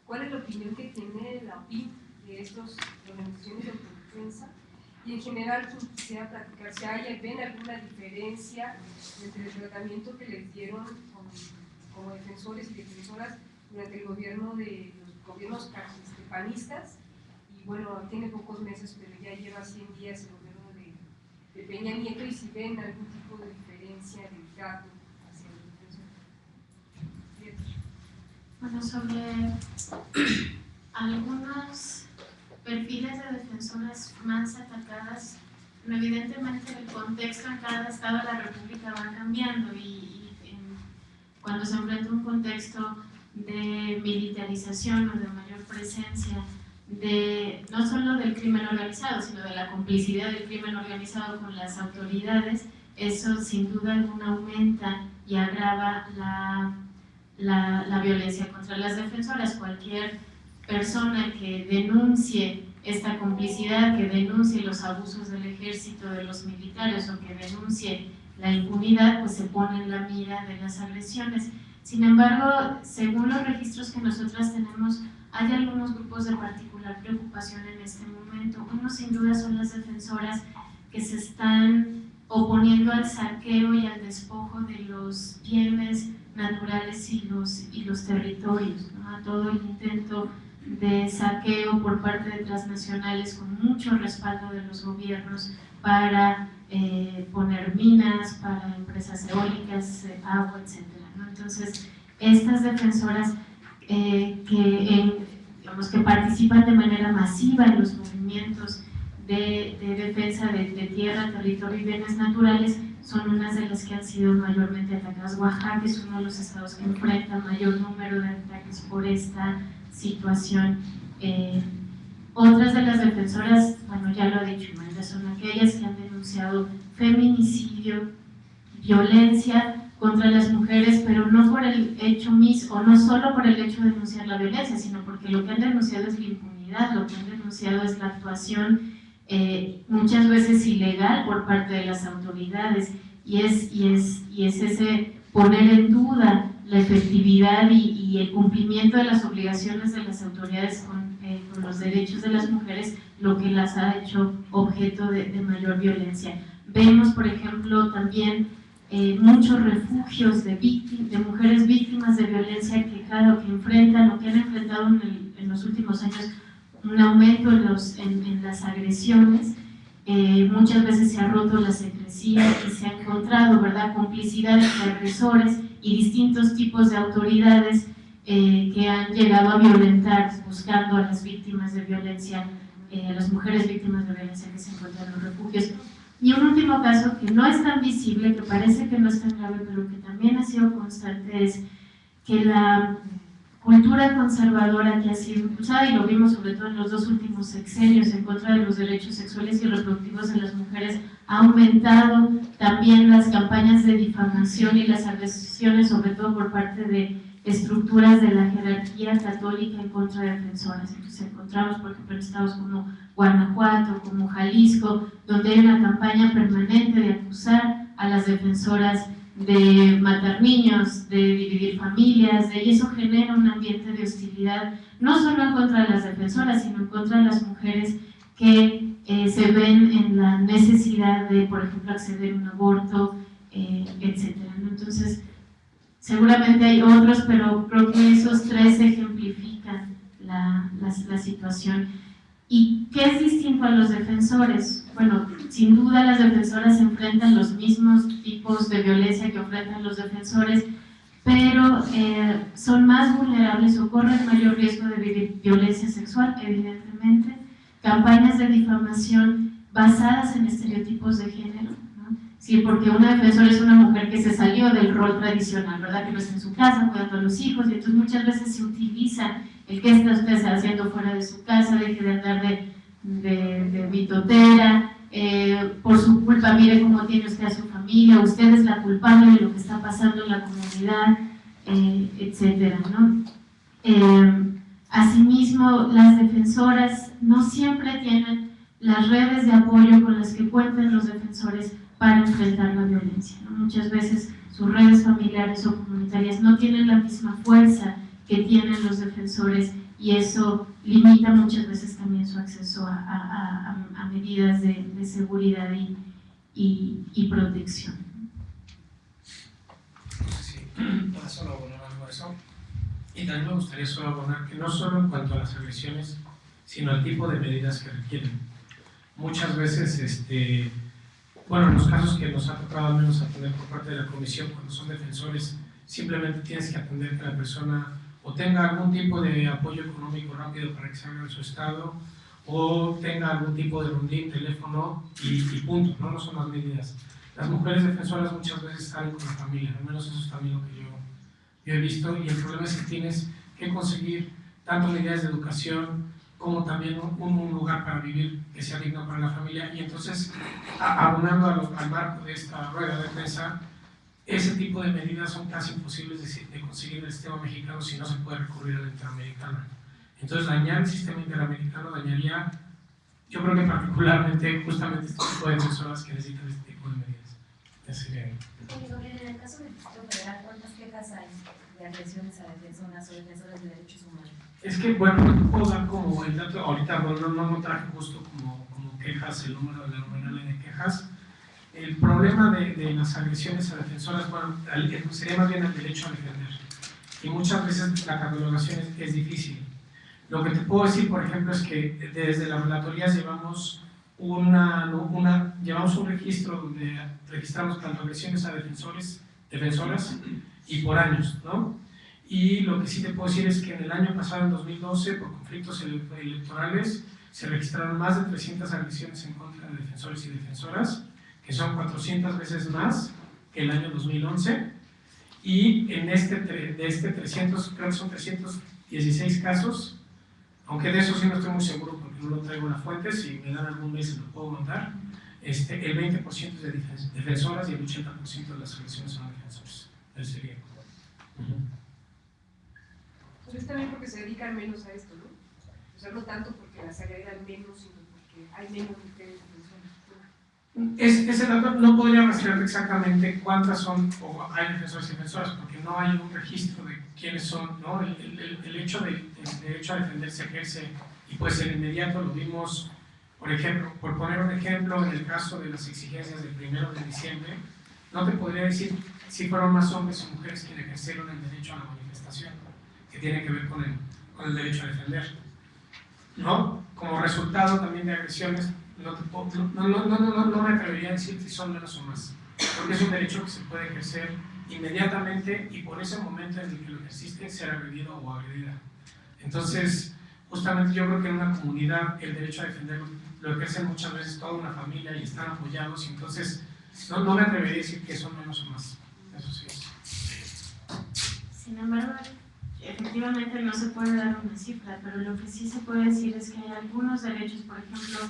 ¿Cuál es la opinión que tiene la OPIN de estas organizaciones de autodefensa? Y en general, quisiera platicar si ven alguna diferencia entre el tratamiento que les dieron como defensores y defensoras durante el gobierno de los gobiernos panistas. Y bueno, tiene pocos meses, pero ya lleva 100 días el gobierno de Peña Nieto, y si ven algún tipo de diferencia del trato hacia la defensa.
Bueno, sobre algunos perfiles de defensoras más atacadas, evidentemente el contexto en cada estado de la República va cambiando y cuando se enfrenta un contexto de militarización o de mayor presencia no solo del crimen organizado, sino de la complicidad del crimen organizado con las autoridades, eso sin duda alguna aumenta y agrava la violencia contra las defensoras. Cualquier persona que denuncie esta complicidad, que denuncie los abusos del ejército, de los militares, o que denuncie la impunidad, pues se pone en la mira de las agresiones. Sin embargo, según los registros que nosotras tenemos, hay algunos grupos de particular preocupación en este momento. Uno sin duda son las defensoras que se están oponiendo al saqueo y al despojo de los bienes naturales y los territorios, ¿no? A todo el intento de saqueo por parte de transnacionales con mucho respaldo de los gobiernos para poner minas, para empresas eólicas, agua, etc., ¿no? Entonces, estas defensoras que participan de manera masiva en los movimientos de defensa de tierra, territorio y bienes naturales son unas de las que han sido mayormente atacadas. Oaxaca es uno de los estados que enfrenta mayor número de ataques por esta situación. Otras de las defensoras, bueno, ya lo ha dicho Imelda, son aquellas que han denunciado feminicidio, violencia contra las mujeres, pero no por el hecho mismo, o no solo por el hecho de denunciar la violencia, sino porque lo que han denunciado es la impunidad, lo que han denunciado es la actuación muchas veces ilegal por parte de las autoridades, y es ese poner en duda la efectividad y el cumplimiento de las obligaciones de las autoridades con los derechos de las mujeres lo que las ha hecho objeto de mayor violencia. Vemos, por ejemplo, también muchos refugios de mujeres víctimas de violencia que enfrentan o que han enfrentado en los últimos años un aumento en las agresiones. Muchas veces se ha roto la secrecía y se ha encontrado, ¿verdad?, complicidad entre agresores y distintos tipos de autoridades que han llegado a violentar buscando a las víctimas de violencia, a las mujeres víctimas de violencia que se encuentran en los refugios. Y un último caso que no es tan visible, que parece que no es tan grave, pero que también ha sido constante, es que la cultura conservadora que ha sido impulsada, y lo vimos sobre todo en los 2 últimos sexenios en contra de los derechos sexuales y reproductivos de las mujeres, ha aumentado también las campañas de difamación y las agresiones, sobre todo por parte de estructuras de la jerarquía católica en contra de defensoras. Entonces encontramos, por ejemplo, en estados como Guanajuato, como Jalisco, donde hay una campaña permanente de acusar a las defensoras de matar niños, de dividir familias, y eso genera un ambiente de hostilidad, no solo en contra de las defensoras, sino en contra de las mujeres que se ven en la necesidad de, por ejemplo, acceder a un aborto, etc. Entonces, seguramente hay otros, pero creo que esos 3 ejemplifican la situación. ¿Y qué es distinto a los defensores? Bueno, sin duda las defensoras enfrentan los mismos tipos de violencia que enfrentan los defensores, pero son más vulnerables o corren mayor riesgo de vivir violencia sexual, evidentemente, campañas de difamación basadas en estereotipos de género, ¿no? Sí, porque una defensora es una mujer que se salió del rol tradicional, ¿verdad? Que no está en su casa cuidando a los hijos, y entonces muchas veces se utiliza el que está usted haciendo fuera de su casa, deje de andar de bitotera, por su culpa, mire cómo tiene usted a su familia, usted es la culpable de lo que está pasando en la comunidad, etcétera, ¿no? Asimismo, las defensoras no siempre tienen las redes de apoyo con las que cuentan los defensores para enfrentar la violencia, ¿no? Muchas veces sus redes familiares o comunitarias no tienen la misma fuerza que tienen los defensores, y eso limita muchas veces también su acceso a medidas de seguridad y protección.
Sí, para solo abonar algo a eso. Y también me gustaría solo abonar que no solo en cuanto a las agresiones, sino al tipo de medidas que requieren. Muchas veces, bueno, en los casos que nos ha tocado al menos atender por parte de la comisión, cuando son defensores, simplemente tienes que atender que la persona o tenga algún tipo de apoyo económico rápido para que salga de su estado, o tenga algún tipo de rondín, teléfono y punto, ¿no? No son las medidas. Las mujeres defensoras muchas veces salen con la familia, al menos eso es también lo que yo he visto, y el problema es que tienes que conseguir tanto medidas de educación como también un lugar para vivir que sea digno para la familia, y entonces, abonando al marco de esta rueda de prensa, ese tipo de medidas son casi imposibles de conseguir en el sistema mexicano si no se puede recurrir al interamericano. Entonces, dañar el sistema interamericano dañaría, yo creo que particularmente, justamente este tipo de personas que necesitan este tipo de medidas.
En el caso del Distrito Federal, ¿cuántas quejas hay de agresiones a defensoras o defensoras de derechos humanos?
Es que, bueno, no te puedo dar como el dato, ahorita bueno, no traje justo como quejas, el número de la nominal de quejas. El problema de las agresiones a defensoras, bueno, sería más bien el derecho a defender. Y muchas veces la catalogación es difícil. Lo que te puedo decir, por ejemplo, es que desde las relatorías llevamos un registro donde registramos tanto agresiones a defensoras y por años, ¿no? Y lo que sí te puedo decir es que en el año pasado, en 2012, por conflictos electorales, se registraron más de 300 agresiones en contra de defensores y defensoras, que son 400 veces más que el año 2011, y de este 300, creo que son 316 casos, aunque de eso sí no estoy muy seguro porque no lo traigo la fuente, si me dan algún mes se lo puedo mandar, el 20% es de defensoras y el 80% de las agresiones son defensores. Eso sería.
Pues también porque se dedican menos a esto, ¿no? O sea, no tanto porque las agredan menos, sino porque hay menos mujeres defensoras.
Ese dato no podría rastrear exactamente cuántas son o hay defensores y defensoras, porque no hay un registro de quiénes son, ¿no? El hecho del derecho a defenderse ejerce y puede ser inmediato. Lo vimos, por ejemplo, por poner un ejemplo, en el caso de las exigencias del 1 de diciembre, no te podría decir si fueron más hombres o mujeres quienes ejercieron el derecho a la manifestación, que tiene que ver con el derecho a defender. ¿No? Como resultado también de agresiones, no me atrevería a decir si son menos o más, porque es un derecho que se puede ejercer inmediatamente y por ese momento en el que lo ejerciste ser agredido o agredida. Entonces, justamente yo creo que en una comunidad el derecho a defender lo ejerce muchas veces toda una familia y están apoyados, y entonces no me atrevería a decir que son menos o más. Eso sí es.
Sin embargo, efectivamente no se puede dar una cifra, pero lo que sí se puede decir es que hay algunos derechos, por ejemplo,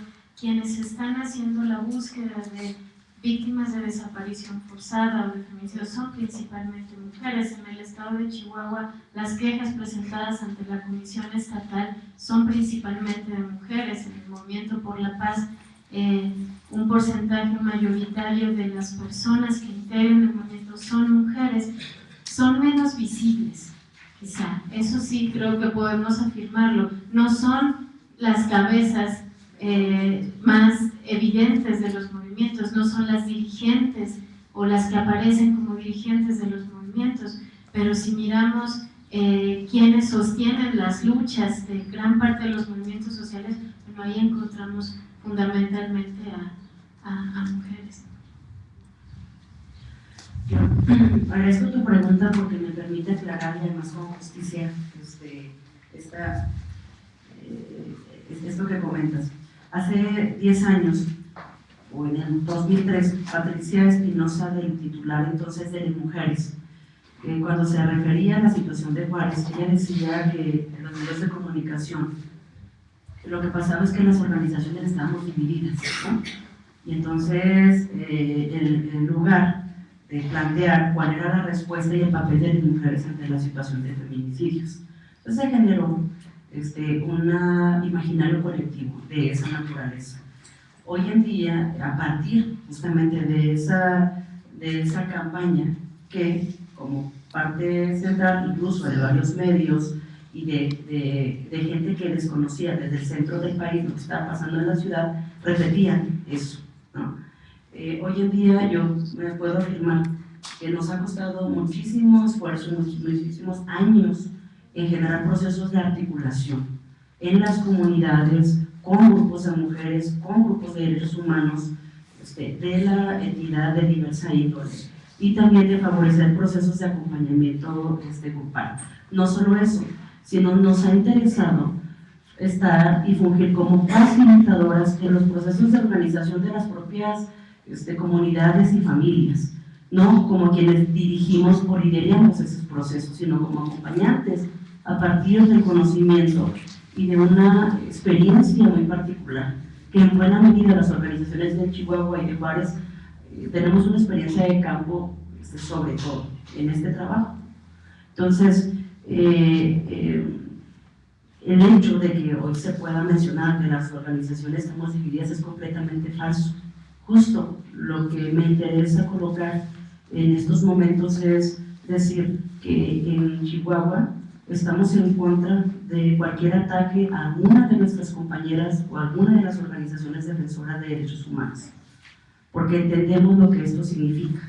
quienes están haciendo la búsqueda de víctimas de desaparición forzada o de feminicidio son principalmente mujeres. En el estado de Chihuahua, las quejas presentadas ante la Comisión Estatal son principalmente de mujeres. En el Movimiento por la Paz, un porcentaje mayoritario de las personas que integran el movimiento son mujeres, son menos visibles. Quizá, eso sí creo que podemos afirmarlo, no son las cabezas más evidentes de los movimientos, no son las dirigentes o las que aparecen como dirigentes de los movimientos, pero si miramos quienes sostienen las luchas de gran parte de los movimientos sociales, bueno, ahí encontramos fundamentalmente a mujeres.
Yo agradezco tu pregunta porque me permite aclarar y además con justicia esto que comentas. Hace 10 años, o en el 2003, Patricia Espinosa, del titular entonces de Mujeres, cuando se refería a la situación de Juárez, ella decía que en los medios de comunicación lo que pasaba es que las organizaciones estábamos divididas, ¿no? Y entonces en lugar de plantear cuál era la respuesta y el papel de las mujeres ante la situación de feminicidios, entonces se generó un imaginario colectivo de esa naturaleza. Hoy en día, a partir justamente de esa campaña, que como parte central incluso de varios medios y de gente que desconocía desde el centro del país lo que estaba pasando en la ciudad, repetían eso, ¿no? Hoy en día yo me puedo afirmar que nos ha costado muchísimo esfuerzo, muchísimos años en generar procesos de articulación en las comunidades, con grupos de mujeres, con grupos de derechos humanos, de la entidad de diversa índole, y también de favorecer procesos de acompañamiento grupal. No solo eso, sino nos ha interesado estar y fungir como facilitadoras en los procesos de organización de las propias comunidades y familias, no como quienes dirigimos o lideramos esos procesos, sino como acompañantes a partir del conocimiento y de una experiencia muy particular, que en buena medida las organizaciones de Chihuahua y de Juárez tenemos una experiencia de campo sobre todo en este trabajo. Entonces, el hecho de que hoy se pueda mencionar que las organizaciones estamos divididas es completamente falso. Justo lo que me interesa colocar en estos momentos es decir que en Chihuahua estamos en contra de cualquier ataque a alguna de nuestras compañeras o a alguna de las organizaciones defensoras de derechos humanos, porque entendemos lo que esto significa.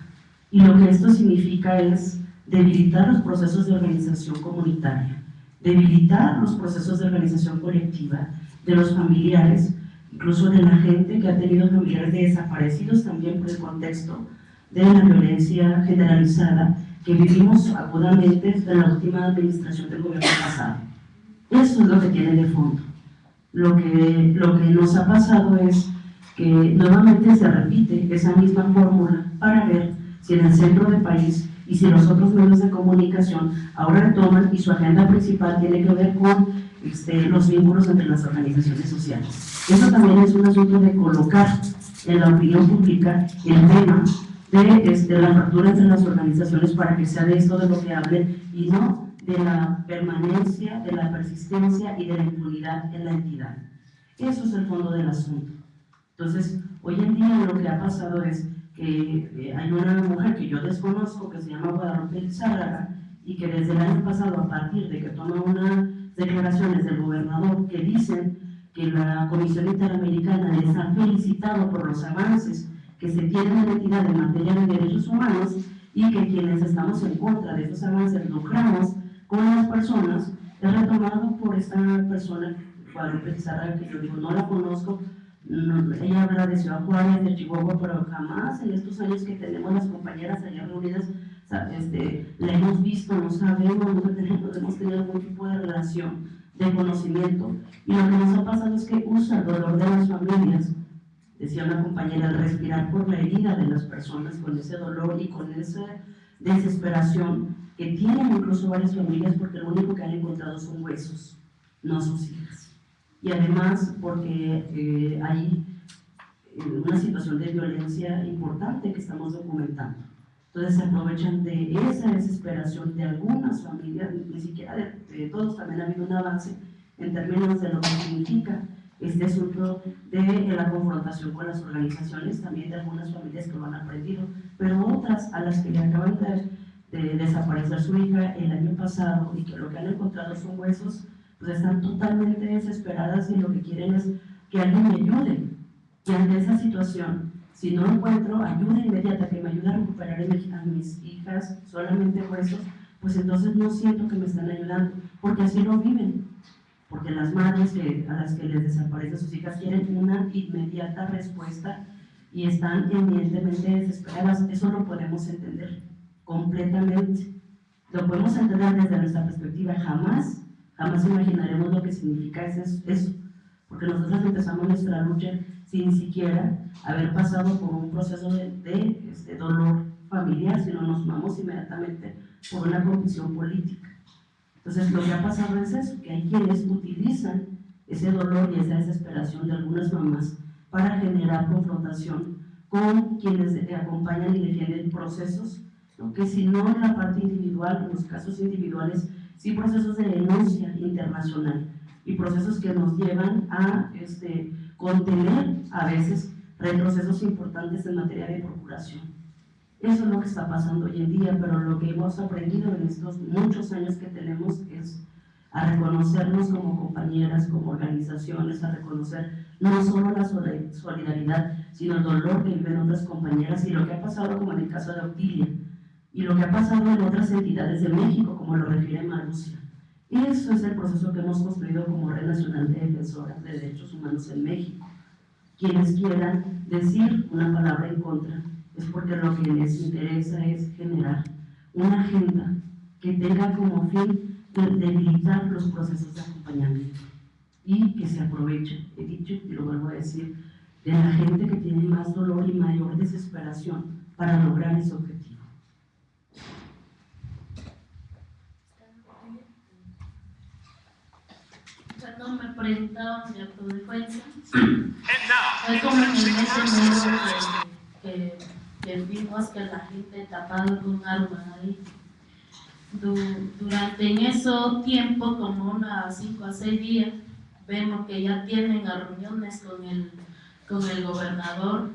Y lo que esto significa es debilitar los procesos de organización comunitaria, debilitar los procesos de organización colectiva de los familiares, incluso de la gente que ha tenido familiares de desaparecidos, también por el contexto de la violencia generalizada que vivimos agudamente en la última administración del gobierno pasado. Eso es lo que tiene de fondo. Lo que nos ha pasado es que nuevamente se repite esa misma fórmula para ver si en el centro del país y si los otros medios de comunicación ahora retoman y su agenda principal tiene que ver con los vínculos entre las organizaciones sociales. Eso también es un asunto de colocar en la opinión pública el tema de la fractura entre las organizaciones para que sea de esto de lo que hablen y no de la permanencia, de la persistencia y de la impunidad en la entidad. Eso es el fondo del asunto. Entonces, hoy en día lo que ha pasado es que hay una mujer que yo desconozco que se llama Guadalupe Lizárraga y que desde el año pasado, a partir de que toma unas declaraciones del gobernador que dicen que la Comisión Interamericana les ha felicitado por los avances que se tienen en la entidad en materia de derechos humanos y que quienes estamos en contra de esos avances logramos con las personas, es retomado por esta persona, Guadalupe Pizarra, que yo digo, no la conozco, ella habla de Ciudad Juárez, de Chihuahua, pero jamás en estos años que tenemos las compañeras allá reunidas, la hemos visto, no sabemos, no hemos tenido algún tipo de relación, de conocimiento, y lo que nos ha pasado es que usa el dolor de las familias, decía una compañera, el respirar por la herida de las personas, con ese dolor y con esa desesperación que tienen incluso varias familias, porque lo único que han encontrado son huesos, no sus hijas. Y además porque hay una situación de violencia importante que estamos documentando. Entonces se aprovechan de esa desesperación de algunas familias, ni siquiera de todos. También ha habido un avance en términos de lo que significa este asunto de la confrontación con las organizaciones, también de algunas familias que lo han aprendido, pero otras a las que le acaban de desaparecer su hija el año pasado y que lo que han encontrado son huesos, pues están totalmente desesperadas y lo que quieren es que alguien me ayude. Y ante esa situación, si no encuentro ayuda inmediata que me ayude a recuperar a mis hijas solamente huesos, pues entonces no siento que me están ayudando, porque así lo viven. Porque las madres a las que les desaparecen sus hijas quieren una inmediata respuesta y están evidentemente desesperadas. Eso lo podemos entender completamente. Lo podemos entender desde nuestra perspectiva. Jamás imaginaremos lo que significa eso. Porque nosotros empezamos nuestra lucha sin siquiera haber pasado por un proceso de dolor familiar, sino nos vamos inmediatamente por una condición política. Entonces lo que ha pasado es eso, que hay quienes utilizan ese dolor y esa desesperación de algunas mamás para generar confrontación con quienes acompañan y defienden procesos, ¿no? Que si no en la parte individual, en los casos individuales, sí procesos de denuncia internacional y procesos que nos llevan a contener a veces retrocesos importantes en materia de procuración. Eso es lo que está pasando hoy en día, pero lo que hemos aprendido en estos muchos años que tenemos es a reconocernos como compañeras, como organizaciones, a reconocer no solo la solidaridad, sino el dolor que viven otras compañeras y lo que ha pasado como en el caso de Otilia y lo que ha pasado en otras entidades de México, como lo refiere Marusia. Eso es el proceso que hemos construido como Red Nacional de Defensoras de Derechos Humanos en México. Quienes quieran decir una palabra en contra es porque lo que les interesa es generar una agenda que tenga como fin debilitar los procesos de acompañamiento y que se aproveche, he dicho y lo vuelvo a decir, de la gente que tiene más dolor y mayor desesperación para lograr ese objetivo.
Cuando me preguntaban de autodefensa, fue como en el mes de enero que vimos que la gente tapaba con armas ahí. Durante en ese tiempo, como unas 5 a 6 días, vemos que ya tienen reuniones con el gobernador,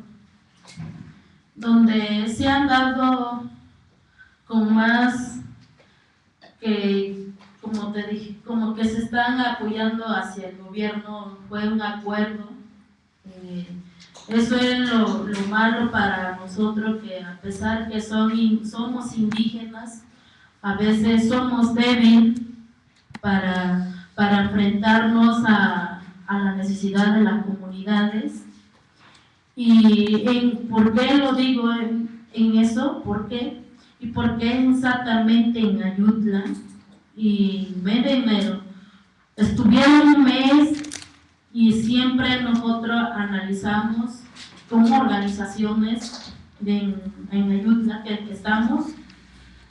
donde se han dado con más que, como te dije, como que se están apoyando hacia el gobierno. Fue un acuerdo. Eso es lo malo para nosotros, que a pesar que somos indígenas, a veces somos débiles para enfrentarnos a la necesidad de las comunidades. ¿Y por qué lo digo en eso? ¿Por qué? Y porque exactamente en Ayutla y mes de enero estuvieron un mes y siempre nosotros analizamos como organizaciones en Ayutla que estamos.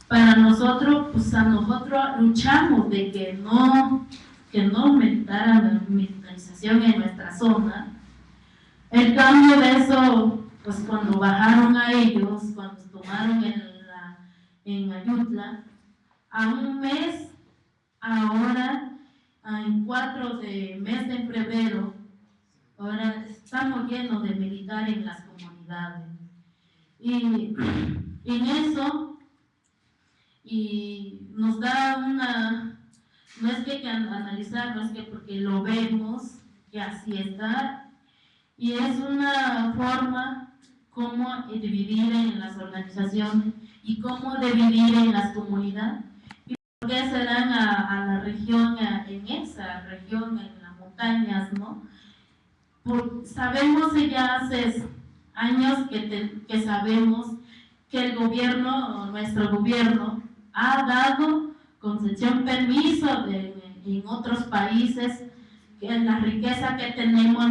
Para nosotros, pues a nosotros luchamos de que no aumentara la militarización en nuestra zona. El cambio de eso, pues cuando bajaron a ellos, cuando tomaron en Ayutla, a un mes, ahora, en 4 de mes de febrero, ahora estamos llenos de militares en las comunidades. Y en eso, y nos da no es que hay que analizar, no es que porque lo vemos que así está, y es una forma cómo dividir en las organizaciones y cómo dividir en las comunidades. ¿Y por qué se dan a la región, en esa región, en las montañas, no? Sabemos ya hace años que sabemos que el gobierno, nuestro gobierno, ha dado concesión, permiso en otros países, en la riqueza que tenemos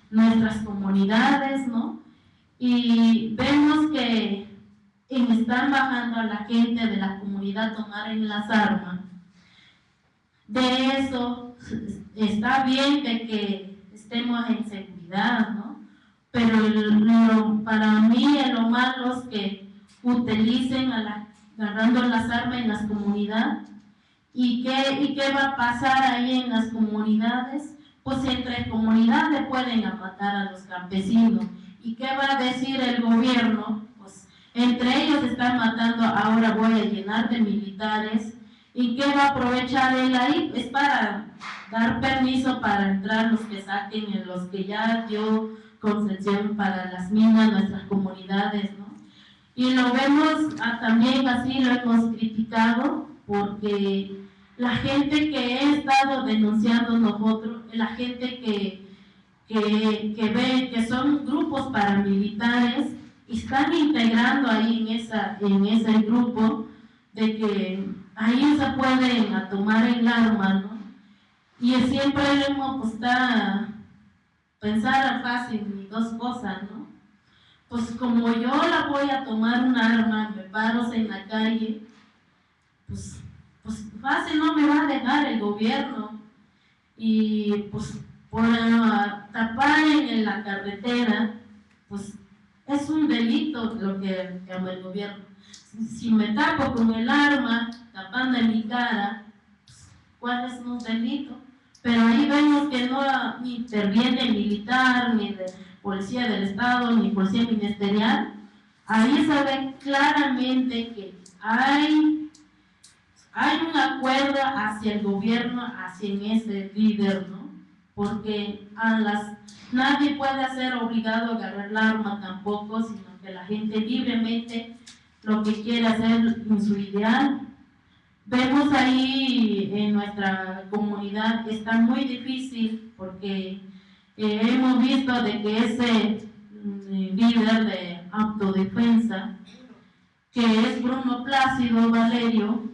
nuestras comunidades, ¿no? Y vemos que están bajando a la gente de la comunidad a tomar en las armas. De eso está bien de que estemos en seguridad, ¿no? Pero para mí lo malo es que utilicen agarrando las armas en las comunidades. ¿Y qué va a pasar ahí en las comunidades? Pues entre comunidades pueden matar a los campesinos. ¿Y qué va a decir el gobierno? Pues entre ellos están matando, ahora voy a llenar de militares. ¿Y qué va a aprovechar él ahí? Es para dar permiso para entrar los que saquen, en los que ya dio concesión para las minas, nuestras comunidades, ¿no? Y lo vemos también así, lo hemos criticado, porque la gente que he estado denunciando nosotros, la gente que ve que son grupos paramilitares, están integrando ahí en ese grupo, de que ahí se pueden tomar el arma, ¿no? Y siempre hemos puesto pensar fácil dos cosas, ¿no? Pues como yo la voy a tomar un arma, me paro en la calle, pues fácil no me va a dejar el gobierno. Y pues por tapar en la carretera, pues es un delito lo que llama el gobierno. Si me tapo con el arma, tapando en mi cara, pues, ¿cuál es un delito? Pero ahí vemos que no interviene militar, ni de policía del Estado, ni policía ministerial. Ahí se ve claramente que hay un acuerdo hacia el gobierno, hacia ese líder, ¿no? Porque nadie puede ser obligado a agarrar el arma tampoco, sino que la gente libremente lo que quiere hacer en su ideal. Vemos ahí en nuestra comunidad que está muy difícil, porque hemos visto de que ese líder de autodefensa, que es Bruno Plácido Valerio,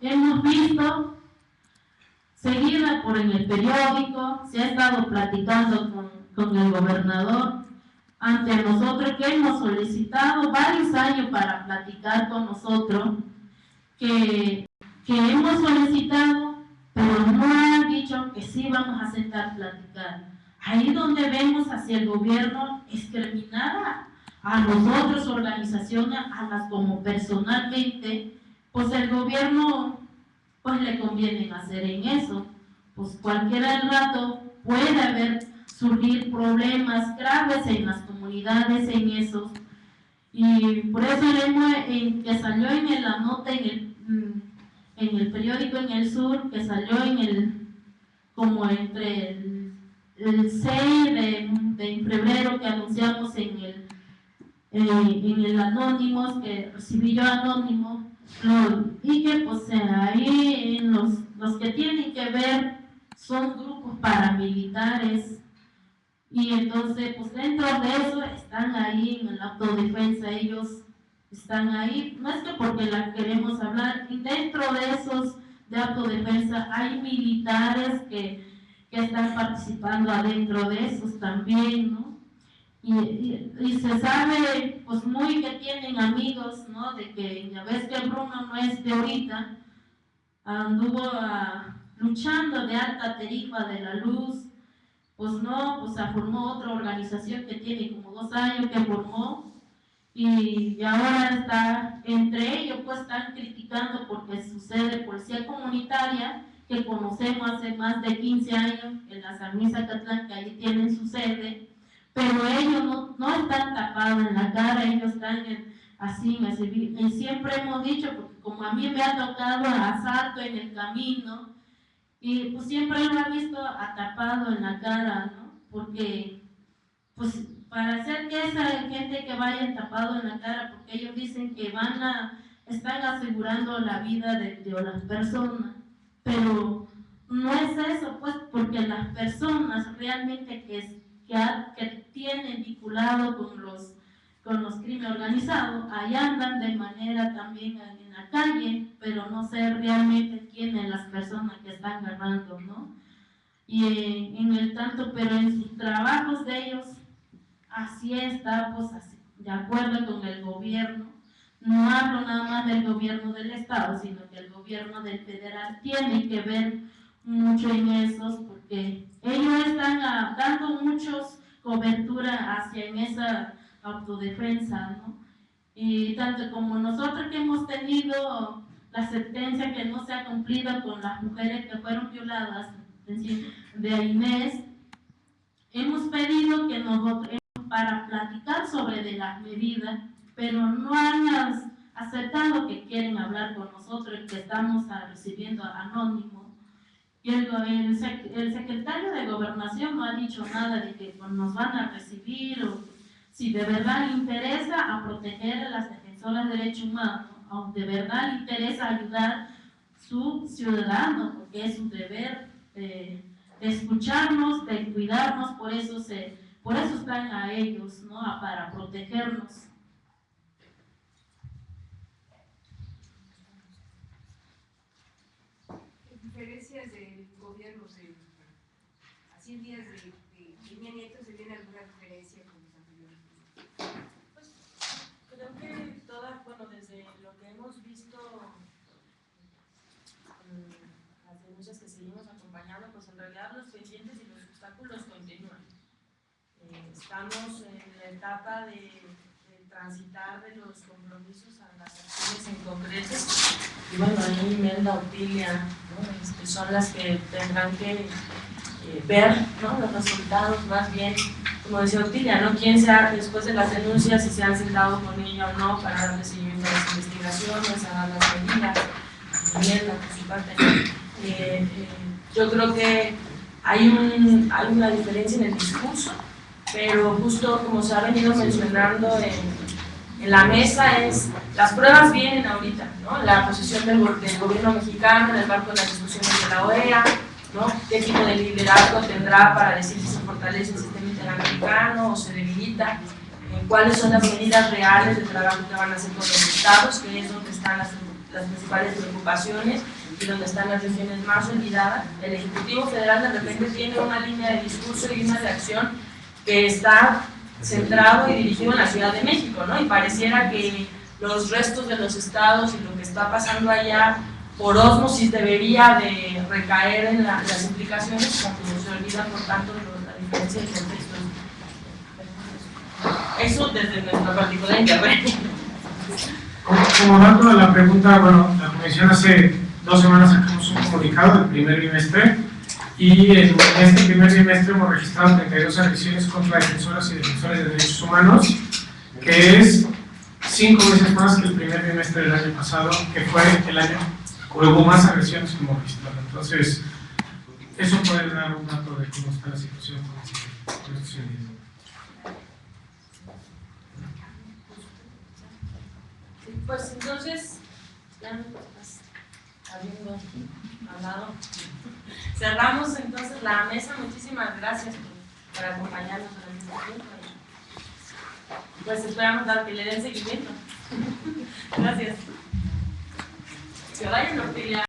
hemos visto seguida en el periódico, se ha estado platicando con el gobernador, ante nosotros, que hemos solicitado varios años para platicar con nosotros, que hemos solicitado, pero no han dicho que sí vamos a aceptar platicar. Ahí donde vemos hacia el gobierno discriminar a nosotros, organizaciones, a las como personalmente, pues el gobierno pues le conviene hacer en eso. Pues cualquier rato puede surgir problemas graves en las comunidades, en esos. Y por eso que salió en la nota en el periódico en el sur, que salió como entre el 6 de febrero, que anunciamos en el Anónimos, que recibí yo Anónimo, y que pues ahí los que tienen que ver son grupos paramilitares. Y entonces, pues dentro de eso están ahí en la autodefensa, ellos están ahí, no es que porque la queremos hablar, y dentro de esos de autodefensa hay militares que están participando adentro de esos también, ¿no? Y se sabe, pues muy que tienen amigos, ¿no? De que ya ves que Bruno no es de ahorita, anduvo luchando de alta tarifa de la luz. Pues no, pues se formó otra organización que tiene como 2 años que formó, y ahora está, entre ellos pues están criticando porque sucede policía comunitaria, que conocemos hace más de 15 años en la San Luis Zacatlán, que ahí tienen su sede, pero ellos no están tapados en la cara, ellos están así, y siempre hemos dicho, porque como a mí me ha tocado asalto en el camino, y pues siempre lo he visto atapado en la cara, ¿no? Porque pues para hacer que esa gente que vaya tapado en la cara, porque ellos dicen que están asegurando la vida de las personas, pero no es eso, pues, porque las personas realmente que tienen vinculado con los crímenes organizados, ahí andan de manera también en la calle, pero no sé realmente quiénes las personas que están agarrando, ¿no? Y pero en sus trabajos de ellos, así está, pues, así, de acuerdo con el gobierno. No hablo nada más del gobierno del estado, sino que el gobierno del federal tiene que ver mucho en esos, porque ellos están dando muchos cobertura en esa autodefensa, ¿no? Y tanto como nosotros que hemos tenido la sentencia que no se ha cumplido con las mujeres que fueron violadas de Inés, hemos pedido que nosotros para platicar sobre de las medidas, pero no han aceptado que quieren hablar con nosotros, que estamos recibiendo anónimo. Y el secretario de Gobernación no ha dicho nada de que nos van a recibir, o si de verdad le interesa a proteger a las defensoras de derechos humanos, o de verdad le interesa ayudar a su ciudadano, porque es su deber de escucharnos, de cuidarnos, por eso están a ellos, ¿no? Para protegernos.
Diferencias del gobierno, a 100 días de Peña Nieto, ¿se tiene alguna diferencia con los anteriores?
Pues creo que desde lo que hemos visto, las denuncias que seguimos acompañando, pues en realidad los pendientes y los obstáculos continúan. Estamos en la etapa de transitar de los compromisos a las acciones en concreto. Y bueno, ahí Imelda, Otilia, ¿no? Son las que tendrán que ver, ¿no? Los resultados, más bien, como decía Otilia, ¿no? Quién sea después de las denuncias, si se han sentado con ella o no para darle seguimiento a las investigaciones, a las medidas, Imelda, por su parte. Yo creo que hay una diferencia en el discurso, pero justo como se ha venido mencionando en la mesa, las pruebas vienen ahorita, ¿no? La posición del gobierno mexicano en el marco de las discusiones de la OEA, ¿no? Qué tipo de liderazgo tendrá para decir si se fortalece el sistema interamericano o se debilita, cuáles son las medidas reales de trabajo que van a hacer con los estados, que es donde están las principales preocupaciones y donde están las regiones más olvidadas. El Ejecutivo Federal de repente tiene una línea de discurso y una de acción que está centrado y dirigido en la Ciudad de México, ¿no? Y pareciera que los restos de los estados y lo que está pasando allá por ósmosis debería de recaer en las implicaciones, cuando se olvida por tanto la diferencia de contextos. Eso desde nuestra particular intervención.
Como dato de la pregunta, bueno, la Comisión hace 2 semanas sacamos un comunicado del primer bimestre, y en este primer bimestre hemos registrado 32 agresiones contra defensoras y defensores de derechos humanos, que es 5 veces más que el primer bimestre del año pasado, que fue el año que hubo más agresiones que hemos registrado. Entonces, eso puede dar un dato de cómo está la situación con estos individuos.
Pues entonces, ya habiendo hablado, cerramos entonces la mesa. Muchísimas gracias por acompañarnos en este tiempo. Pues esperamos que le den seguimiento. Gracias. Que vayan, Otilia.